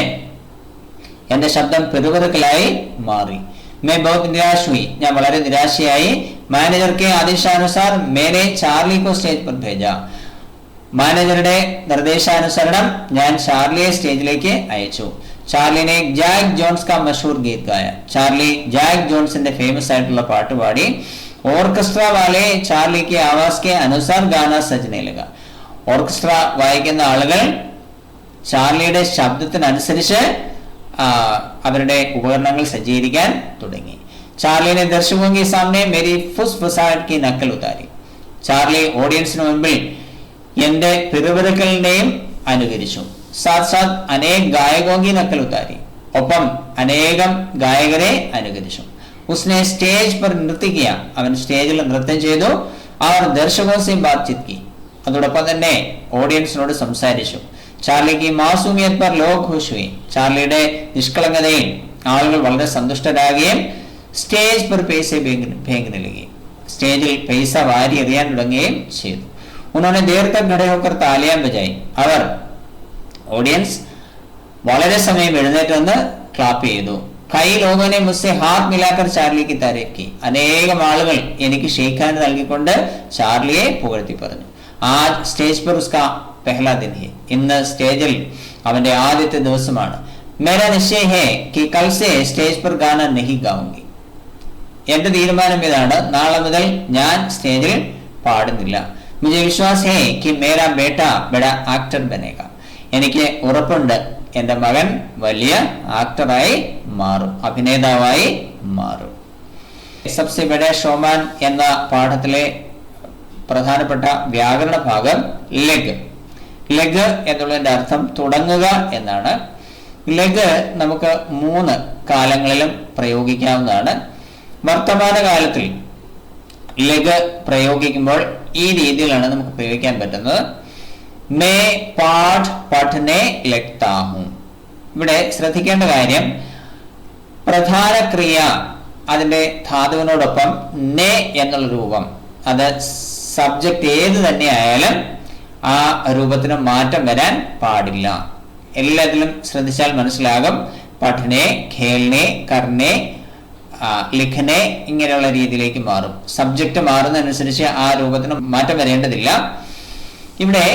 എന്റെ ശബ്ദം പെറുപെറുക്കലായി മാറി. मैं बहुत निराश हुई, ഞാൻ വളരെ നിരാശയായി. मैनेजर के आदेशानुसार मैंने चार्ली को स्टेज पर भेजा, മാനേജറുടെ നിർദ്ദേശാനുസരണം ഞാൻ ചാർലിയെ സ്റ്റേജിലേക്ക് അയച്ചു. चार्ली ने जैक जोन्स का मशहूर गीत गाया, ചാർലി ജാക്ക് ജോൺസിന്റെ ഫേമസ് ആയിട്ടുള്ള പാട്ട് പാടി. ഓർക്കസ്ട്ര വാലെ ചാർലി की आवाज के अनुसार गाना सजने लगा, ഓർക്കസ്ട്ര വായിക്കുന്ന ആളുകൾ ചാർലിയുടെ ശബ്ദത്തിനനുസരിച്ച് അവരുടെ ഉപകരണങ്ങൾ സജ്ജീകരിക്കാൻ തുടങ്ങി. चार्ली ने दर्शकों के सामने मेरी फुसफुसाहट की नकल उतारी, ചാർലി ഓഡിയൻസിന് മുമ്പിൽ എന്റെ പിറുപിറുക്കലിനെയും അനുകരിച്ചു. साथ साथ अनेक गायकों की नकल उतारी, ഒപ്പം അനേകം ഗായകരെ അനുകരിച്ചു. उसने स्टेज पर नृत्य किया, അവൻ സ്റ്റേജിൽ നൃത്തം ചെയ്തു. और दर्शकों से बातचीत की, അതോടൊപ്പം തന്നെ ഓഡിയൻസിനോട് സംസാരിച്ചു. चार्ली की मासूमियत पर लोग खुश हुए, ചാർലിയുടെ നിഷ്കളങ്കതയിൽ ആളുകൾ വളരെ സന്തുഷ്ടരാകുകയും സ്റ്റേജ് पर पैसे फेंकने लगे, സ്റ്റേജിൽ പൈസ വാരി എറിയാൻ തുടങ്ങുകയും ചെയ്തു. उन्होंने देर तक खड़े होकर तालियां बजाई. അവർ ഓഡിയൻസ് വളരെ സമയം എഴുന്നേറ്റ് വന്ന് ക്ലാപ്പ് ചെയ്തു. കൈ ലോകോനെ മുസ്സെ ഹാത്ത് മിലാക്കർ ചാർലിക്ക് താരീഫ് की. അനേകം ആളുകൾ എനിക്ക് ഷേക്ക് ഹാൻഡ് നൽകിക്കൊണ്ട് ചാർലിയെ പുകഴ്ത്തി പറഞ്ഞു. ആജ് സ്റ്റേജ് पर उसका पहला दिन है. ഇന്ന് സ്റ്റേജിൽ അവന്റെ ആദ്യത്തെ ദിവസമാണ്. मेरा निश्चय है कि कल से स्टेज पर गाना नहीं गाऊंगी. എന്റെ തീരുമാനം ഇതാണ്, നാളെ മുതൽ ഞാൻ സ്റ്റേജിൽ പാടുന്നില്ല. मुझे विश्वास है कि मेरा बेटा बड़ा एक्टर बनेगा. എനിക്ക് ഉറപ്പുണ്ട് എന്റെ മകൻ വലിയ ആക്ടറായി മാറും, അഭിനേതാവായി മാറും. സബ്സെ ബഡേ ഷോമാൻ എന്ന പാഠത്തിലെ പ്രധാനപ്പെട്ട വ്യാകരണ ഭാഗം ലെഗ്. ലെഗ് എന്നുള്ളതിന്റെ അർത്ഥം തുടങ്ങുക എന്നാണ്. ലെഗ് നമുക്ക് 3 കാലങ്ങളിലും പ്രയോഗിക്കാവുന്നതാണ്. വർത്തമാന കാലത്തിൽ ലെഗ് പ്രയോഗിക്കുമ്പോൾ ഈ രീതിയിലാണ് നമുക്ക് പ്രയോഗിക്കാൻ പറ്റുന്നത്. മേ പാഠ് പഠനെ ലഗ്താ ഹൂം. ഇവിടെ ശ്രദ്ധിക്കേണ്ട കാര്യം, പ്രധാന ക്രിയ അതിന്റെ ധാതുവിനോടൊപ്പം നെ എന്നുള്ള രൂപം, അത് സബ്ജക്റ്റ് ഏത് തന്നെ ആയാലും ആ രൂപത്തിന് മാറ്റം വരാൻ പാടില്ല. എല്ലാത്തിലും ശ്രദ്ധിച്ചാൽ മനസ്സിലാകും. പഠനെ, ഖേൽനെ, കർനെ, ലിഖനെ ഇങ്ങനെയുള്ള രീതിയിലേക്ക് മാറും. സബ്ജക്റ്റ് മാറുന്നതനുസരിച്ച് ആ രൂപത്തിന് മാറ്റം വരേണ്ടതില്ല. ഇവിടെ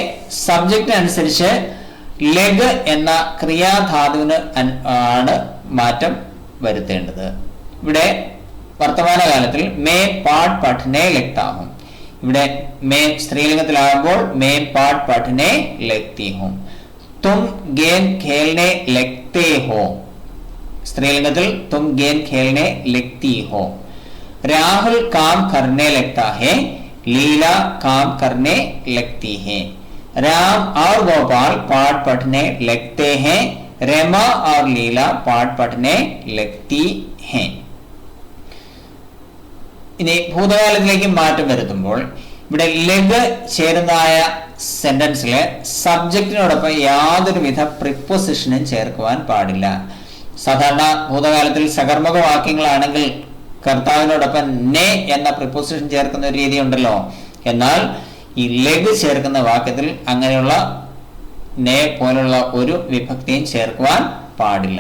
സബ്ജക്റ്റിനനുസരിച്ച് ലെഗ് എന്ന ക്രിയാധാതുവിന് ആണ് മാറ്റം വരുത്തേണ്ടത്. ഇവിടെ വർത്തമാനകാലത്തിൽ മേ പാഠ് പഠനെ ലഗ്താഹും. ഇവിടെ മേ സ്ത്രീലിംഗത്തിലാകുമ്പോൾ മേ പാഠ് പഠനെ ലഗ്തി ഹൂം. തും ഗെയിം ഖേൽനെ ലഗ്തേ ഹോ. स्त्रीलिंगത്തിൽ तुम गेम खेलने लगती हो. राहुल काम करने लगता है, लीला काम करने लगती है. राम और गोपाल पाठ पढ़ने लगते हैं, रमा और लीला पाठ पढ़ने लगती हैं. ഇനി ഭൂതകാലത്തിലേക്ക് മാറ്റം വരുത്തുമ്പോൾ ഇവിടെ ലഗ് ചേരുന്നതായ സെന്റൻസിലെ സബ്ജക്റ്റിനോടൊപ്പം യാതൊരുവിധ പ്രിപ്പോസിഷനും ചേർക്കുവാൻ പാടില്ല. സാധാരണ ഭൂതകാലത്തിൽ സകർമ്മക വാക്യങ്ങളാണെങ്കിൽ കർത്താവിനോടൊപ്പം നെ എന്ന പ്രിപ്പോസിഷൻ ചേർക്കുന്ന ഒരു രീതി ഉണ്ടല്ലോ. എന്നാൽ ഈ ലഗ് ചേർക്കുന്ന വാക്യത്തിൽ അങ്ങനെയുള്ള നെ പോലുള്ള ഒരു വിഭക്തിയും ചേർക്കുവാൻ പാടില്ല.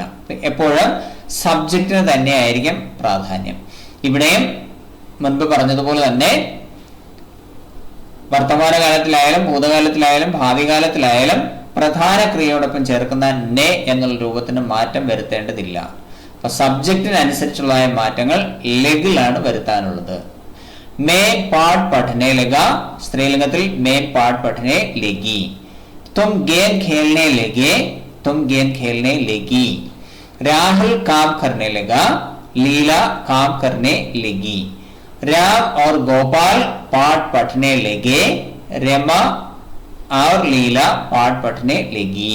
എപ്പോഴും സബ്ജക്റ്റിന് തന്നെയായിരിക്കും പ്രാധാന്യം. ഇവിടെയും മുൻപ് പറഞ്ഞതുപോലെ തന്നെ വർത്തമാനകാലത്തിലായാലും ഭൂതകാലത്തിലായാലും ഭാവി കാലത്തിലായാലും പ്രധാന ക്രിയയോടൊപ്പം ചേർക്കുന്ന നെ എന്നുള്ള രൂപത്തിന് മാറ്റം വരുത്തേണ്ടതില്ല. അപ്പൊ സബ്ജക്റ്റിനനുസരിച്ചുള്ള മാറ്റങ്ങൾ ലെഗിലാണ് വരുത്താനുള്ളത്. മേ പാഠ് പഠനെ ലഗ, സ്ത്രീലിംഗത്തിൽ മേ പാഠ് പഠനെ ലഗി. തും ഗെയിം ഖേൽനെ ലഗെ, തും ഗെയിം ഖേൽനെ ലഗി. രാഹുൽ കാം കർനെ ലഗ, ലീല കാം കർനെ ലഗി. രാം और गोपाल पाठ पढ़ने लगे, रमा और लीला पाठ पढ़ने लगी.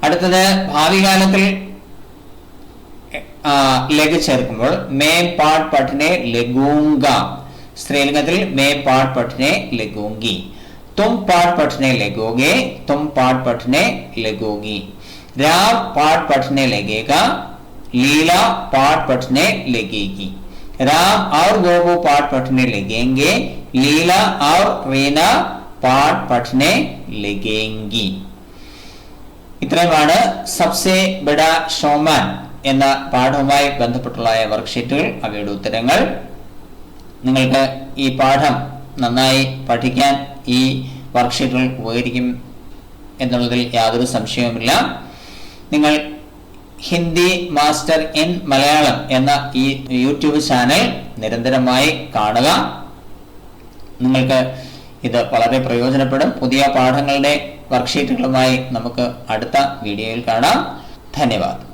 അടുത്തത് ഭാവി കാലത്തിൽ ലഗ് ചേർക്കുമ്പോൾ മേ പാഠ് പഠനെ ലഗൂംഗ. സ്ത്രീലിംഗത്തിൽ മേ പാഠ് പഠനെ ലഗൂംഗി. തും പാഠ് പഠനെ ലഗോगे, तुम पाठ पढ़ने लगोगी. राम पाठ पढ़ने लगेगा, लीला पाठ पढ़ने लगेगी. राम और गोपू पाठ पढ़ने लगेंगे, लीला और रीना पाठ पढ़ने लगेंगी. ഇത്രയുമാണ് സബ്സെ ബഡ ഷോമാൻ എന്ന പാഠവുമായി ബന്ധപ്പെട്ടുള്ള വർക്ക്ഷീറ്റുകൾ, അവയുടെ ഉത്തരങ്ങൾ. നിങ്ങൾക്ക് ഈ പാഠം നന്നായി പഠിക്കാൻ ഈ വർക്ക്ഷീറ്റുകൾ ഉപകരിക്കും എന്നുള്ളതിൽ യാതൊരു സംശയവുമില്ല. നിങ്ങൾ ഹിന്ദി മാസ്റ്റർ ഇൻ മലയാളം എന്ന ഈ യൂട്യൂബ് ചാനൽ നിരന്തരമായി കാണുക. നിങ്ങൾക്ക് ഇത് വളരെ പ്രയോജനപ്പെടും. പുതിയ പാഠങ്ങളുടെ വർക്ക്ഷീറ്റുകളുമായി നമുക്ക് അടുത്ത വീഡിയോയിൽ കാണാം. ധന്യവാദം.